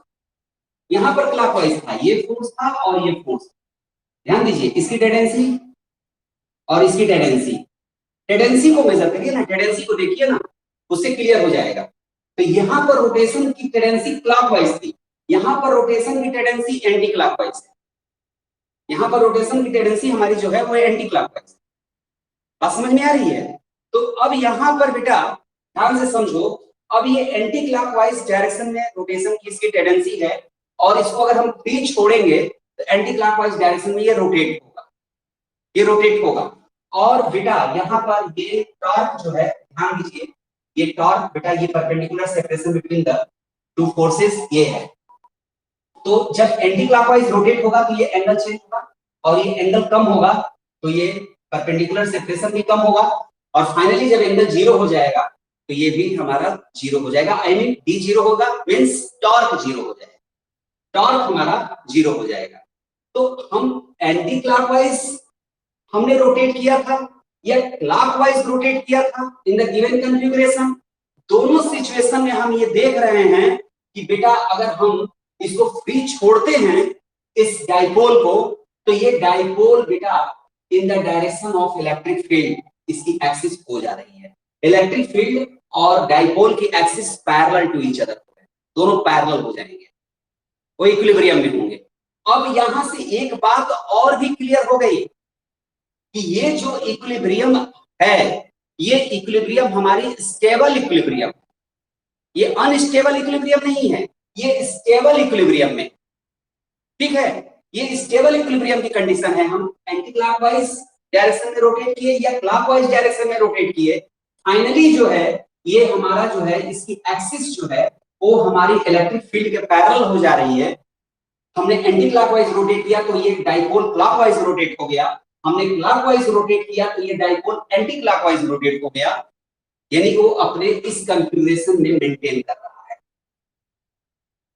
यहां पर क्लॉकवाइज था, ये फोर्स था और ये फोर्स। ध्यान दीजिए, इसकी टेंडेंसी और इसकी टेंडेंसी, टेंडेंसी को मेजर करिए ना, टेंडेंसी को देखिए ना, उससे क्लियर हो जाएगा। तो यहां पर रोटेशन की टेंडेंसी क्लॉकवाइज थी, यहां पर रोटेशन की टेंडेंसी एंटी क्लॉकवाइज है। यहां पर रोटेशन की टेंडेंसी हमारी जो है वो एंटी क्लॉकवाइज। बात समझ में आ रही है? तो अब यहां पर बेटा ध्यान से समझो, अब ये एंटी क्लॉकवाइज डायरेक्शन में रोटेशन की इसकी टेंडेंसी है, और इसको अगर हम फ्री छोड़ेंगे तो एंटी क्लॉकवाइज डायरेक्शन में ये रोटेट होगा, ये रोटेट होगा। और बेटा यहाँ पर ये टॉर्क जो है, ध्यान दीजिए, ये टॉर्क बेटा ये perpendicular separation between the two forces ये है। तो जब एंटी क्लॉकवाइज रोटेट होगा तो ये एंगल चेंज होगा, और ये एंगल कम होगा तो ये परपेंडिकुलर सेपरेशन भी कम होगा, और फाइनली जब एंगल जीरो हो जाएगा तो ये भी हमारा जीरो हो जाएगा। आई मीन डी जीरो होगा, मीन्स टॉर्क जीरो हो जाएगा, टॉर्क हमारा जीरो हो जाएगा। तो हम एंटी क्लॉकवाइज हमने रोटेट किया था या क्लॉकवाइज रोटेट किया था इन द गिवन कॉन्फ़िगरेशन, दोनों सिचुएशन में हम ये देख रहे हैं कि बेटा अगर हम इसको फ्री छोड़ते हैं इस डाइपोल को, तो ये डाइपोल बेटा in the direction of electric field इसकी एक्सिस हो जा रही है। इलेक्ट्रिक फील्ड और डाइपोल की axis parallel to each other, दोनों पैरेलल हो जाएंगे, वो इक्विलिब्रियम में होंगे। अब यहां से एक बात और भी क्लियर हो गई कि ये जो इक्विलिब्रियम है, ये इक्विलिब्रियम हमारी स्टेबल इक्विलिब्रियम, ये अनस्टेबल इक्विलिब्रियम नहीं है, ये स्टेबल इक्विलिब्रियम में, ठीक है। ये स्टेबल इक्विलिब्रियम की कंडीशन है। हम एंटी क्लॉकवाइज डायरेक्शन में रोटेट किए या क्लॉकवाइज डायरेक्शन में रोटेट किए, फाइनली जो है ये हमारा जो है इसकी एक्सिस जो है वो हमारी इलेक्ट्रिक फील्ड के पैरेलल हो जा रही है। हमने एंटी क्लॉकवाइज रोटेट किया तो ये डाइपोल क्लॉकवाइज रोटेट हो गया, हमने क्लॉकवाइज रोटेट किया तो ये डाइपोल एंटी क्लॉकवाइज रोटेट हो गया, यानी वो अपने इस कॉन्फ़िगरेशन में मेंटेन कर रहा है,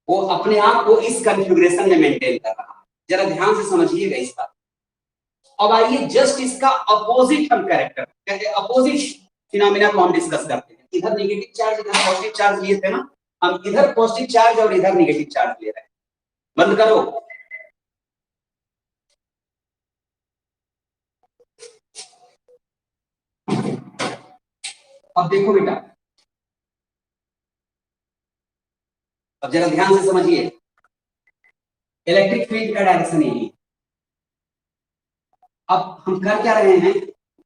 वो अपने आप को इस कॉन्फ़िगरेशन में मेंटेन कर रहा है। जरा ध्यान से समझिएगा इस बात। अब आइए जस्ट इसका अपोजिट हम कैरेक्टर, अपोजिट फिनोमेना को हम डिस्कस करते हैं। इधर नेगेटिव चार्ज, इधर पॉजिटिव चार्ज लिए थे ना, हम इधर पॉजिटिव चार्ज और इधर नेगेटिव चार्ज ले रहे हैं। बंद करो। अब देखो बेटा, अब जरा ध्यान से समझिए, इलेक्ट्रिक फील्ड का डायरेक्शन यही। अब हम कर क्या रहे हैं,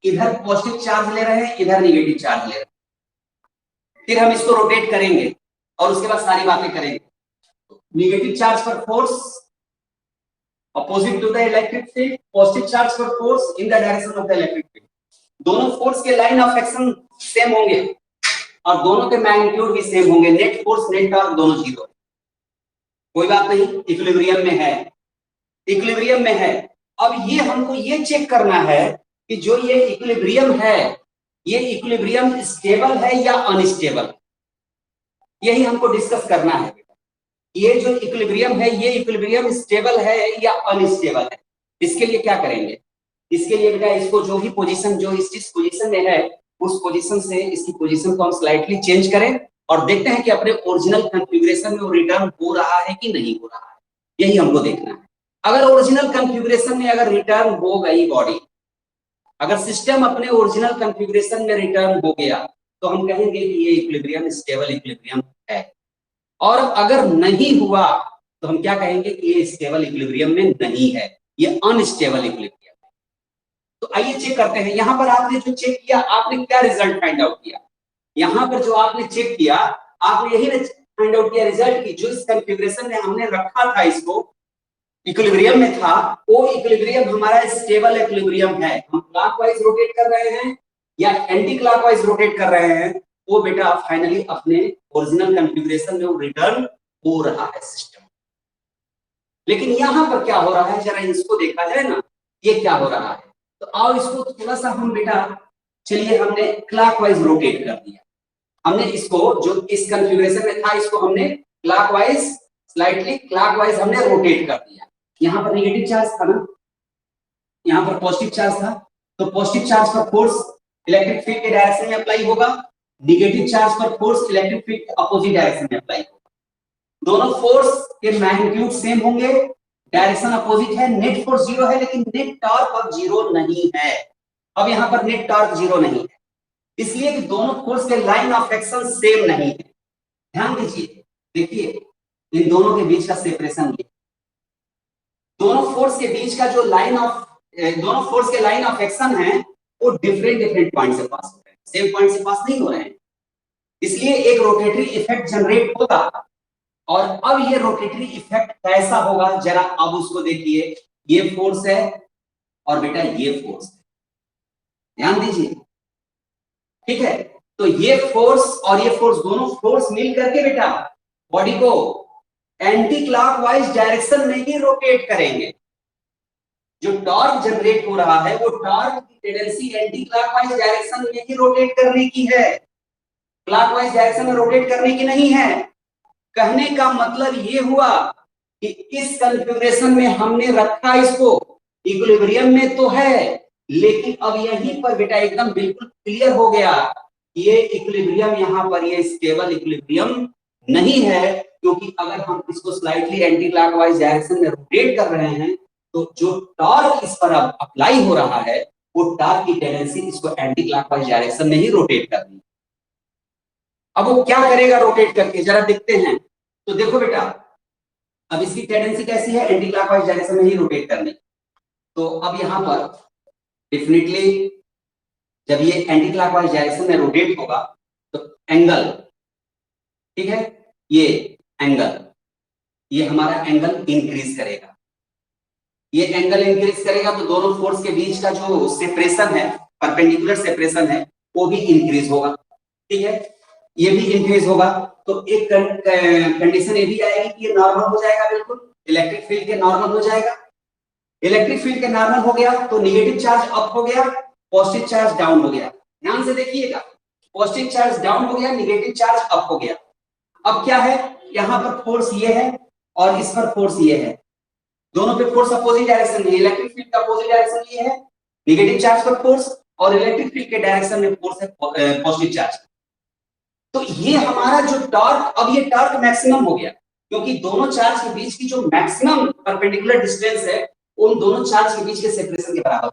इधर पॉजिटिव चार्ज ले रहे हैं, इधर नेगेटिव चार्ज ले रहे हैं, फिर हम इसको रोटेट करेंगे और उसके बाद सारी बातें करेंगे। नेगेटिव चार्ज पर force opposite to the electric field, positive charge पर force in the direction of the electric field. दोनों फोर्स के लाइन ऑफ एक्शन सेम होंगे और दोनों के मैग्नीट्यूड भी सेम होंगे, नेट फोर्स नेट टॉर्क दोनों जीरो। कोई बात नहीं, इक्विलिब्रियम में है, इक्विलिब्रियम में है। अब ये हमको ये चेक करना है कि जो ये इक्विलिब्रियम है, ये इक्विलिब्रियम स्टेबल है या अनस्टेबल, यही हमको डिस्कस करना है। ये जो इक्विलिब्रियम है, ये इक्विलिब्रियम स्टेबल है या अनस्टेबल है। इसके लिए क्या करेंगे, इसके लिए बेटा इसको जो भी पोजीशन, जो इस जिस पोजीशन में है उस पोजीशन से इसकी पोजीशन को हम स्लाइटली चेंज करें और देखते हैं कि अपने ओरिजिनल कॉन्फ़िगरेशन में वो रिटर्न हो रहा है कि नहीं हो रहा है, यही हमको देखना है। अगर ओरिजिनल कॉन्फ़िगरेशन में अगर रिटर्न हो गई बॉडी, अगर सिस्टम अपने ओरिजिनल कॉन्फ़िगरेशन में रिटर्न हो गया तो हम कहेंगे कि ये इक्विलिब्रियम स्टेबल इक्विलिब्रियम है। और अगर नहीं हुआ तो हम क्या कहेंगे कि ये स्टेबल इक्विलिब्रियम में नहीं है, ये अनस्टेबल इक्विलिब्रियम है। तो आइए चेक करते हैं। यहां पर आपने जो चेक किया, आपने क्या रिजल्ट फाइंड आउट किया? यहां पर जो आपने चेक किया, आपने यही फाइंड आउट किया रिजल्ट की जो इस कॉन्फ़िगरेशन में हमने रखा था, इसको इक्विलिब्रियम में था, वो इक्विलिब्रियम हमारा स्टेबल इक्विलिब्रियम है। हम क्लॉकवाइज रोटेट कर रहे हैं या एंटी क्लॉकवाइज रोटेट कर रहे हैं, वो बेटा फाइनली अपने ओरिजिनल कॉन्फ़िगरेशन में वो रिटर्न हो रहा है सिस्टम। लेकिन यहां पर क्या हो रहा है, जरा इसको देखा जाए ना, ये क्या हो रहा है। तो आओ इसको थोड़ा सा हम बेटा, चलिए हमने क्लॉकवाइज रोटेट कर दिया। हमने इसको जो इस कॉन्फ़िगरेशन में था, इसको हमने क्लॉकवाइज, स्लाइटली क्लॉकवाइज हमने रोटेट कर दिया। यहाँ पर नेगेटिव चार्ज था ना, यहाँ पर पॉजिटिव चार्ज था, तो पॉजिटिव चार्ज पर फोर्स इलेक्ट्रिक फील्ड के डायरेक्शन में अप्लाई होगा, नेगेटिव चार्ज पर फोर्स इलेक्ट्रिक फील्ड के अपोजिट डायरेक्शन में अप्लाई होगा। दोनों फोर्स के मैग्नीट्यूड सेम होंगे, डायरेक्शन अपोजिट है, नेट फोर्स जीरो है, लेकिन नेट टॉर्क अब जीरो नहीं है। अब यहाँ पर नेट टॉर्क जीरो नहीं है, इसलिए कि दोनों फोर्स के लाइन ऑफ एक्शन सेम नहीं है। ध्यान दीजिए, देखिए इन दोनों के बीच का सेपरेशन, दोनों फोर्स के बीच का जो लाइन ऑफ, दोनों फोर्स के लाइन ऑफ एक्शन है वो डिफरेंट डिफरेंट पॉइंट से पास हो रहे हैं, सेम पॉइंट से पास नहीं हो रहे हैं। इसलिए एक रोटेटरी इफेक्ट जनरेट होगा। और अब ये रोटेटरी इफेक्ट कैसा होगा, जरा अब उसको देखिए। ये फोर्स है और बेटा ये फोर्स है, ध्यान दीजिए, ठीक है। तो ये फोर्स और ये फोर्स, दोनों फोर्स मिल करके बेटा बॉडी को एंटी क्लॉकवाइज डायरेक्शन में ही रोटेट करेंगे। जो टॉर्क जनरेट हो रहा है वो टॉर्क की टेंडेंसी एंटी क्लॉकवाइज डायरेक्शन में ही रोटेट करने की है, क्लॉकवाइज डायरेक्शन में रोटेट करने की नहीं है। कहने का मतलब ये हुआ कि इस कॉन्फ़िगरेशन में हमने रखा इसको, इक्विलिब्रियम में तो है, लेकिन अब यहीं पर बेटा एकदम बिल्कुल क्लियर हो गया, ये इक्विलिब्रियम यहाँ पर ये स्टेबल इक्विलिब्रियम नहीं है, क्योंकि अगर हम इसको स्लाइटली एंटी क्लॉकवाइज डायरेक्शन में रोटेट कर रहे हैं तो जो टॉर्क इस पर अब अप्लाई हो रहा है वो टॉर्क की टेंडेंसी इसको एंटी क्लॉकवाइज डायरेक्शन में ही रोटेट करनी। अब वो क्या करेगा रोटेट करके, जरा देखते हैं। तो देखो बेटा, अब इसकी टेंडेंसी कैसी है, एंटी क्लॉकवाइज डायरेक्शन में ही रोटेट करने। तो अब यहां पर डेफिनेटली जब ये एंटी क्लॉकवाइज डायरेक्शन में रोटेट होगा तो एंगल, ठीक है, ये एंगल, ये हमारा एंगल इंक्रीज करेगा। ये एंगल इंक्रीज करेगा तो दोनों फोर्स के बीच का जो सेपरेशन है, परपेंडिकुलर सेपरेशन है, वो भी इंक्रीज होगा, ठीक है, ये भी इंक्रीज होगा। तो एक कंडीशन ये भी आएगी कि ये नॉर्मल हो जाएगा, बिल्कुल इलेक्ट्रिक फील्ड के नॉर्मल हो जाएगा। इलेक्ट्रिक फील्ड के नॉर्मल हो गया तो नेगेटिव चार्ज अप हो गया, पॉजिटिव चार्ज डाउन हो गया। ध्यान से देखिएगा, पॉजिटिव चार्ज डाउन हो गया, नेगेटिव चार्ज अप हो गया। अब क्या है, यहाँ पर फोर्स ये है और इस पर फोर्स ये है, दोनों पे फोर्स अपोजिट डायरेक्शन में, इलेक्ट्रिक फील्ड का अपोजिट डायरेक्शन ये है, नेगेटिव चार्ज पर फोर्स, और इलेक्ट्रिक फील्ड के डायरेक्शन में फोर्स है पॉजिटिव चार्ज। तो ये हमारा जो टॉर्क, अब ये टॉर्क मैक्सिमम हो गया, क्योंकि दोनों चार्ज के बीच की जो मैक्सिमम परपेंडिकुलर डिस्टेंस है उन दोनों चार्ज के बीच के सेपरेशन के बराबर।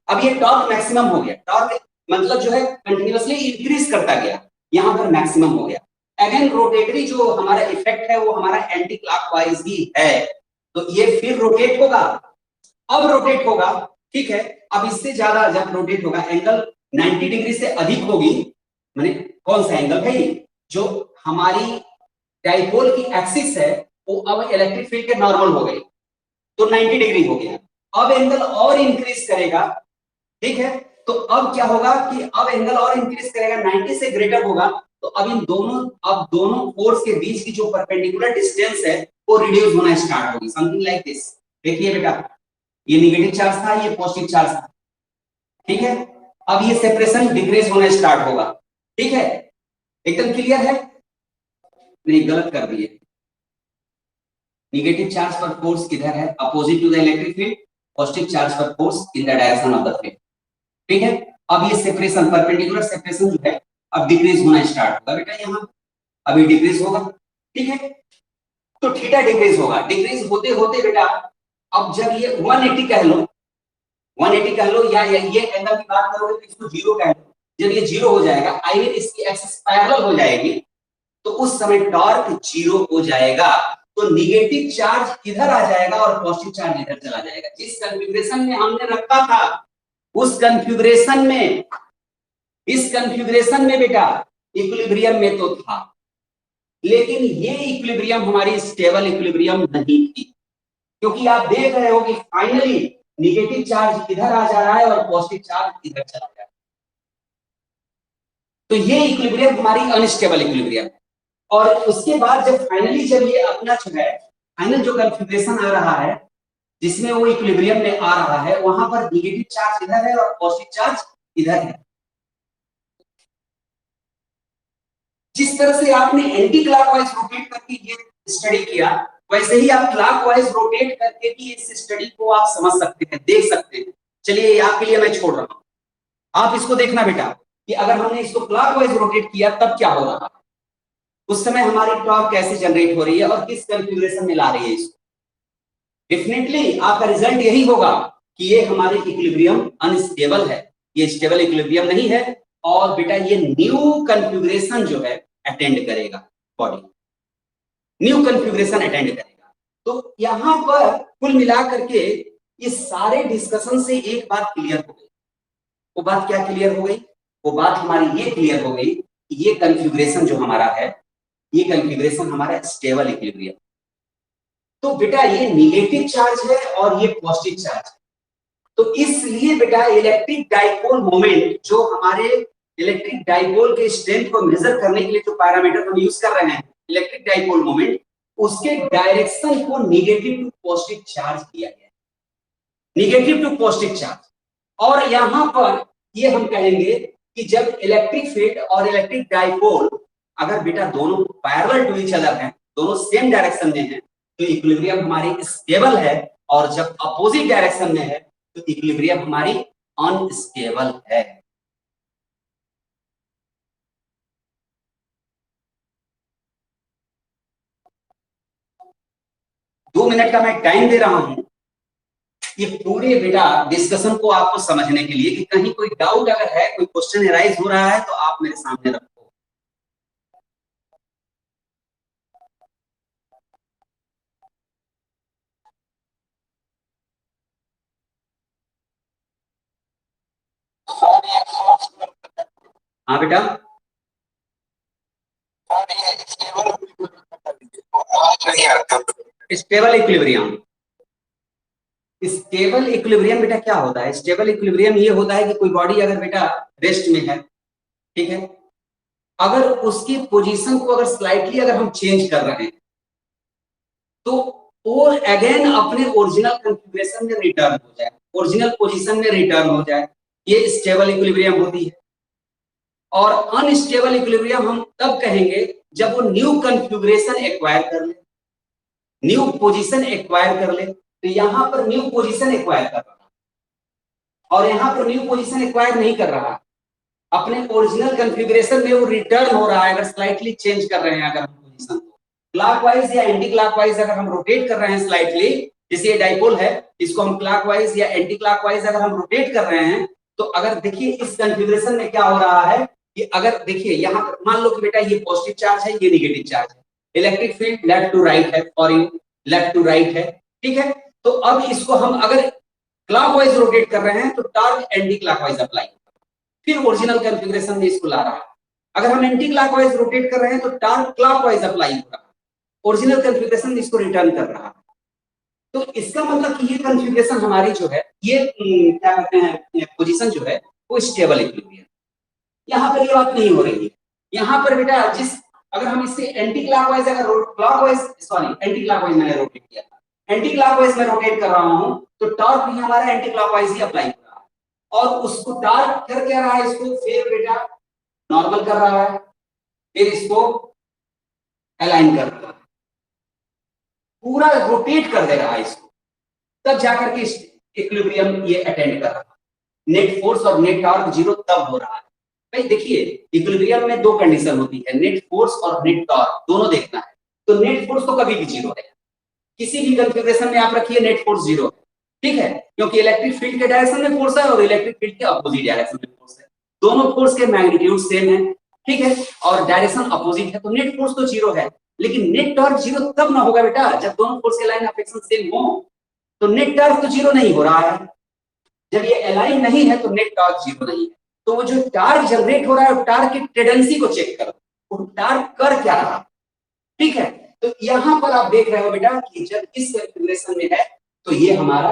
अब ये टॉर्क मैक्सिमम हो गया, टॉर्क मतलब जो है कंटिन्यूअसली इंक्रीज करता गया, यहां पर मैक्सिमम हो गया। अगेन रोटेटरी जो हमारा इफेक्ट है वो हमारा एंटी क्लॉकवाइज ही है, तो ये फिर रोटेट होगा, अब रोटेट होगा, ठीक है। अब इससे ज्यादा जब रोटेट होगा, एंगल 90 डिग्री से अधिक होगी, माने कौन सा एंगल है, जो हमारी डाइपोल की एक्सिस है वो अब इलेक्ट्रिक फील्ड के नॉर्मल हो गई, तो 90 डिग्री हो गया। अब एंगल और इंक्रीज करेगा, ठीक है। तो अब क्या होगा कि अब एंगल और इंक्रीज करेगा, 90 से ग्रेटर होगा, तो अब दोनों फोर्स के बीच की जो परपेंडिकुलर डिस्टेंस है वो रिड्यूस होना स्टार्ट होगी, समथिंग लाइक दिस। देखिए बेटा, ये नेगेटिव चार्ज था, ये पॉजिटिव चार्ज था, ठीक है। अब ये सेपरेशन डिक्रीज होना स्टार्ट होगा, ठीक है, एकदम क्लियर है, नहीं गलत कर दिए। नेगेटिव चार्ज पर फोर्स किधर है, opposite to the electric field, positive charge पर force in the direction of the field, ठीक है। अब ये सेपरेशन, परपेंडिकुलर सेपरेशन जो है अब डिक्रीज होना स्टार्ट होगा बेटा, यहाँ अभी डिक्रीज होगा, ठीक है। तो थीटा डिक्रीज होगा, डिक्रीज होते होते बेटा अब जब ये 180 कह लो, 180 कह लो या ये एंगल की बात करोगे तो इसको जीरो कह लो। जब ये जीरो हो जाएगा, आई मीन इसकी एक्सिस पैरेलल हो जाएगी, तो उस समय टॉर्क जीरो हो जाएगा। तो निगेटिव चार्ज इधर आ जाएगा और पॉजिटिव चार्ज इधर चला जाएगा। जिस कॉन्फ़िगरेशन में हमने रखा था उस कॉन्फ़िगरेशन में, इस कॉन्फ़िगरेशन में बेटा इक्विलिब्रियम में तो था, लेकिन ये इक्विलिब्रियम हमारी स्टेबल इक्विलिब्रियम नहीं थी, क्योंकि आप देख रहे हो कि फाइनली निगेटिव चार्ज इधर आ जा रहा है और पॉजिटिव चार्ज इधर चला जा रहा है। तो ये इक्विलिब्रियम हमारी अनस्टेबल इक्विलिब्रियम है। और उसके बाद जब फाइनली जब ये अपना जो है फाइनल जो कॉन्फ़िगरेशन आ रहा है जिसमें वो इक्विलिब्रियम में आ रहा है, वहां पर निगेटिव चार्ज इधर है और पॉजिटिव चार्ज इधर है। जिस तरह से आपने एंटी क्लॉकवाइज रोटेट करके ये स्टडी किया, वैसे ही आप क्लॉकवाइज रोटेट करके भी इस स्टडी को आप समझ सकते हैं, देख सकते हैं। चलिए आपके लिए मैं छोड़ रहा हूं, आप इसको देखना बेटा कि अगर हमने इसको क्लॉकवाइज रोटेट किया तब क्या हो रहा है, उस समय हमारी टॉर्क कैसे जनरेट हो रही है और किस कॉन्फ़िगरेशन में ला रही है इसको। डेफिनेटली आपका रिजल्ट यही होगा कि ये हमारे इक्विलिब्रियम अनस्टेबल है, ये स्टेबल इक्विलिब्रियम नहीं है। और बेटा ये न्यू कॉन्फ़िगरेशन जो है अटेंड करेगा, बॉडी न्यू कॉन्फ़िगरेशन अटेंड करेगा। तो यहां पर कुल मिलाकर के इस सारे डिस्कशन से एक बात क्लियर हो गई। वो बात क्या क्लियर हो गई? वो बात हमारी ये क्लियर हो गई कि ये कॉन्फ़िगरेशन जो हमारा है, ये कॉन्फ़िगरेशन हमारा स्टेबल इक्विलिब्रियम। तो बेटा ये निगेटिव चार्ज है और ये पॉजिटिव चार्ज है। तो इसलिए बेटा इलेक्ट्रिक डाइपोल मोमेंट, जो हमारे इलेक्ट्रिक डाइपोल के स्ट्रेंथ को मेजर करने के लिए जो पैरामीटर हम यूज कर रहे हैं, इलेक्ट्रिक डाइपोल मोमेंट, उसके डायरेक्शन को निगेटिव टू पॉजिटिव चार्ज किया गया है, निगेटिव टू पॉजिटिव चार्ज। और यहां पर ये हम कहेंगे कि जब इलेक्ट्रिक फील्ड और इलेक्ट्रिक डाइपोल अगर बेटा दोनों पैरेलल टू ईच अदर हैं, दोनों सेम डायरेक्शन में हैं, तो इक्विलिब्रियम हमारी स्टेबल है। और जब अपोजिट डायरेक्शन में है तो इक्विलिब्रियम हमारी अनस्टेबल है। दो मिनट का मैं टाइम दे रहा हूं ये पूरे बेटा डिस्कशन को आपको समझने के लिए, कि कहीं कोई डाउट अगर है, कोई क्वेश्चन अराइज हो रहा है तो आप मेरे सामने रखो। हाँ बेटा, स्टेबल इक्विलिब्रियम, स्टेबल इक्विलिब्रियम बेटा क्या होता है? स्टेबल इक्विलिब्रियम ये होता है कि कोई बॉडी अगर बेटा रेस्ट में है, ठीक है, अगर उसकी पोजीशन को अगर स्लाइटली अगर हम चेंज कर रहे हैं तो वो अगेन अपने ओरिजिनल कॉन्फ़िगरेशन में रिटर्न हो जाए, ओरिजिनल पोजीशन में रिटर्न हो जाए, ये स्टेबल इक्विलिब्रियम होती है। और अनस्टेबल इक्विलिब्रियम हम तब कहेंगे जब वो न्यू कॉन्फ़िगरेशन एक्वायर कर ले, न्यू पोजीशन एक्वायर कर ले। तो यहां पर न्यू पोजीशन एक्वायर कर रहा है और यहां पर न्यू पोजीशन एक्वायर नहीं कर रहा, अपने ओरिजिनल कॉन्फ़िगरेशन में वो रिटर्न हो रहा है। अगर स्लाइटली चेंज कर रहे हैं अगर हम पोजीशन क्लॉकवाइज या एंटी क्लॉकवाइज अगर हम रोटेट कर रहे हैं स्लाइटली, जैसे ये डाइपोल है, इसको हम क्लॉकवाइज या एंटी क्लॉकवाइज अगर हम रोटेट कर रहे हैं, तो अगर देखिए इस कॉन्फ़िगरेशन में क्या हो रहा है कि अगर देखिए यहाँ पर मान लो कि बेटा ये पॉजिटिव चार्ज है, ये निगेटिव चार्ज है, electric field left to right है और यू लेफ्ट टू राइट है, ठीक है। तो अब इसको हम अगर क्लॉकवाइज रोटेट कर रहे हैं तो टॉर्क एंटी क्लॉकवाइज अप्लाई, फिर ओरिजिनल कॉन्फ़िगरेशन में इसको ला रहा है। अगर हम एंटी क्लॉकवाइज रोटेट कर रहे हैं तो टॉर्क क्लॉकवाइज अप्लाई हो रहा है, ओरिजिनल कॉन्फ़िगरेशन इसको रिटर्न कर रहा है। तो इसका मतलब कि ये कॉन्फ़िगरेशन हमारी जो है, ये क्या कहते हैं, पोजीशन जो है वो स्टेबल इक्विलिब्रियम। यहाँ पर ये बात नहीं हो रही है। यहाँ पर बेटा जिस अगर हम इससे एंटी क्लॉकवाइज अगर क्लॉकवाइज सॉरी एंटी क्लॉकवाइज मैंने रोटेट किया, एंटी क्लॉकवाइज में रोटेट कर रहा हूं तो टॉर्क भी हमारा एंटी क्लॉकवाइज ही अप्लाई हो रहा है। और उसको टॉर्क कर क्या रहा है, इसको फिर बेटा नॉर्मल कर रहा है, फिर इसको अलाइन कर रहा है, पूरा रोटेट कर दे रहा है इसको, तब जाकर के इक्विलिब्रियम ये अटेंड कर रहा है। नेट फोर्स और नेट टॉर्क जीरो तब हो रहा है। भाई देखिए, इक्विलिब्रियम में दो कंडीशन होती है, नेट फोर्स और नेट टॉर्क, दोनों देखना है। तो नेट फोर्स तो कभी भी जीरो है, किसी भी कॉन्फ़िगरेशन में आप रखिए नेट फोर्स जीरो है, ठीक है, क्योंकि इलेक्ट्रिक फील्ड के डायरेक्शन में फोर्स है और इलेक्ट्रिक फील्ड के अपोजिट डायरेक्शन में फोर्स है, दोनों फोर्स के मैग्नीट्यूड सेम है, ठीक है, और डायरेक्शन अपोजिट है, तो नेट फोर्स तो जीरो है। लेकिन नेट टॉर्क जीरो तब ना होगा बेटा जब दोनों फोर्स के लाइन ऑफ एक्शन सेम हो, तो नेट टॉर्क तो जीरो नहीं हो रहा है, जब ये अलाइन नहीं है तो नेट टॉर्क जीरो नहीं है। तो वो जो टॉर्क जनरेट हो रहा है, टॉर्क की टेंडेंसी को चेक करो, वो टॉर्क कर क्या रहा, ठीक है। तो यहां पर आप देख रहे हो बेटा कि जब इस कॉन्फ़िगरेशन में है तो ये हमारा,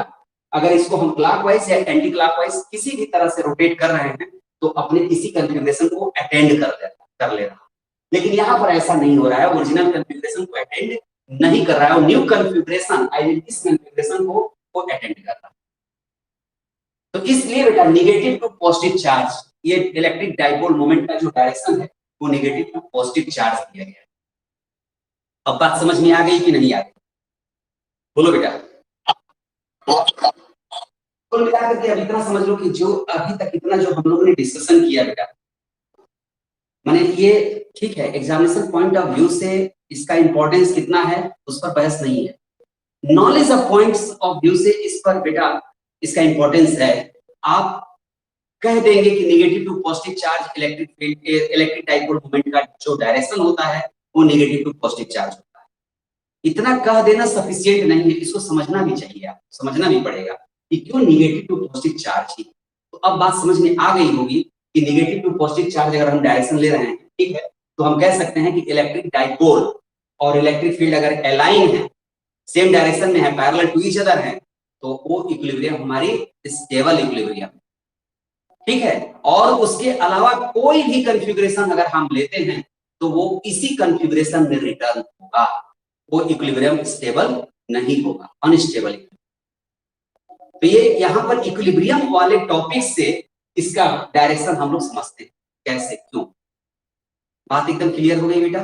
अगर इसको हम क्लॉकवाइज या एंटी क्लॉकवाइज किसी भी तरह से रोटेट कर रहे हैं तो अपने इसी कॉन्फ़िगरेशन को अटेंड कर ले रहा है। लेकिन यहां पर ऐसा नहीं हो रहा है, ओरिजिनल कॉन्फ़िगरेशन को अटेंड नहीं कर रहा है, न्यू कॉन्फ़िगरेशन इस कॉन्फ़िगरेशन को अटेंड कर रहा है। तो इसलिए बेटा नेगेटिव टू पॉजिटिव चार्ज, ये इलेक्ट्रिक डाइपोल मोमेंट का जो डायरेक्शन है वो नेगेटिव टू पॉजिटिव चार्ज दिया गया है। अब बात समझ में आ गई कि नहीं आ गई, बोलो बेटा। कुल मिलाकर के अब इतना समझ लो कि जो अभी तक इतना जो हम लोगों ने डिस्कशन किया बेटा, माने ये ठीक है, एग्जामिनेशन पॉइंट ऑफ व्यू से इसका इंपॉर्टेंस कितना है उस पर बहस नहीं है, knowledge of points of view से इस पर बेटा इसका इंपॉर्टेंस है। आप कह देंगे कि negative to positive charge electric field electric dipole moment का जो डायरेक्शन होता है वो नेगेटिव टू पॉजिटिव चार्ज होता है, इतना कह देना सफिशिएंट नहीं है, इसको समझना भी चाहिए, आपको समझना भी पड़ेगा कि क्यों नेगेटिव टू पॉजिटिव चार्ज ही। तो अब बात समझ में आ गई होगी कि नेगेटिव टू पॉजिटिव चार्ज अगर हम डायरेक्शन ले रहे हैं, ठीक है, तो हम कह सकते हैं कि इलेक्ट्रिक डाइपोल और इलेक्ट्रिक फील्ड अगर अलाइन है, सेम डायरेक्शन में है, पैरेलल टू ईच अदर है, तो वो इक्विलिब्रियम हमारी स्टेबल इक्विलिब्रियम, ठीक है। और उसके अलावा कोई भी कॉन्फ़िगरेशन अगर हम लेते हैं तो वो इसी कॉन्फ़िगरेशन में रिटर्न होगा, वो इक्विलिब्रियम स्टेबल नहीं होगा, अनस्टेबल। तो ये यहाँ पर इक्विलिब्रियम वाले टॉपिक से इसका डायरेक्शन हम लोग समझते हैं कैसे क्यों। बात एकदम क्लियर हो गई बेटा,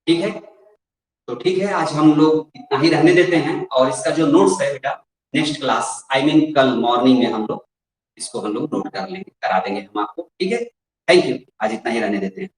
ठीक है। तो ठीक है, आज हम लोग इतना ही रहने देते हैं, और इसका जो नोट्स है बेटा नेक्स्ट क्लास कल मॉर्निंग में हम लोग इसको नोट कर लेंगे, करा देंगे हम आपको, ठीक है। थैंक यू, आज इतना ही रहने देते हैं।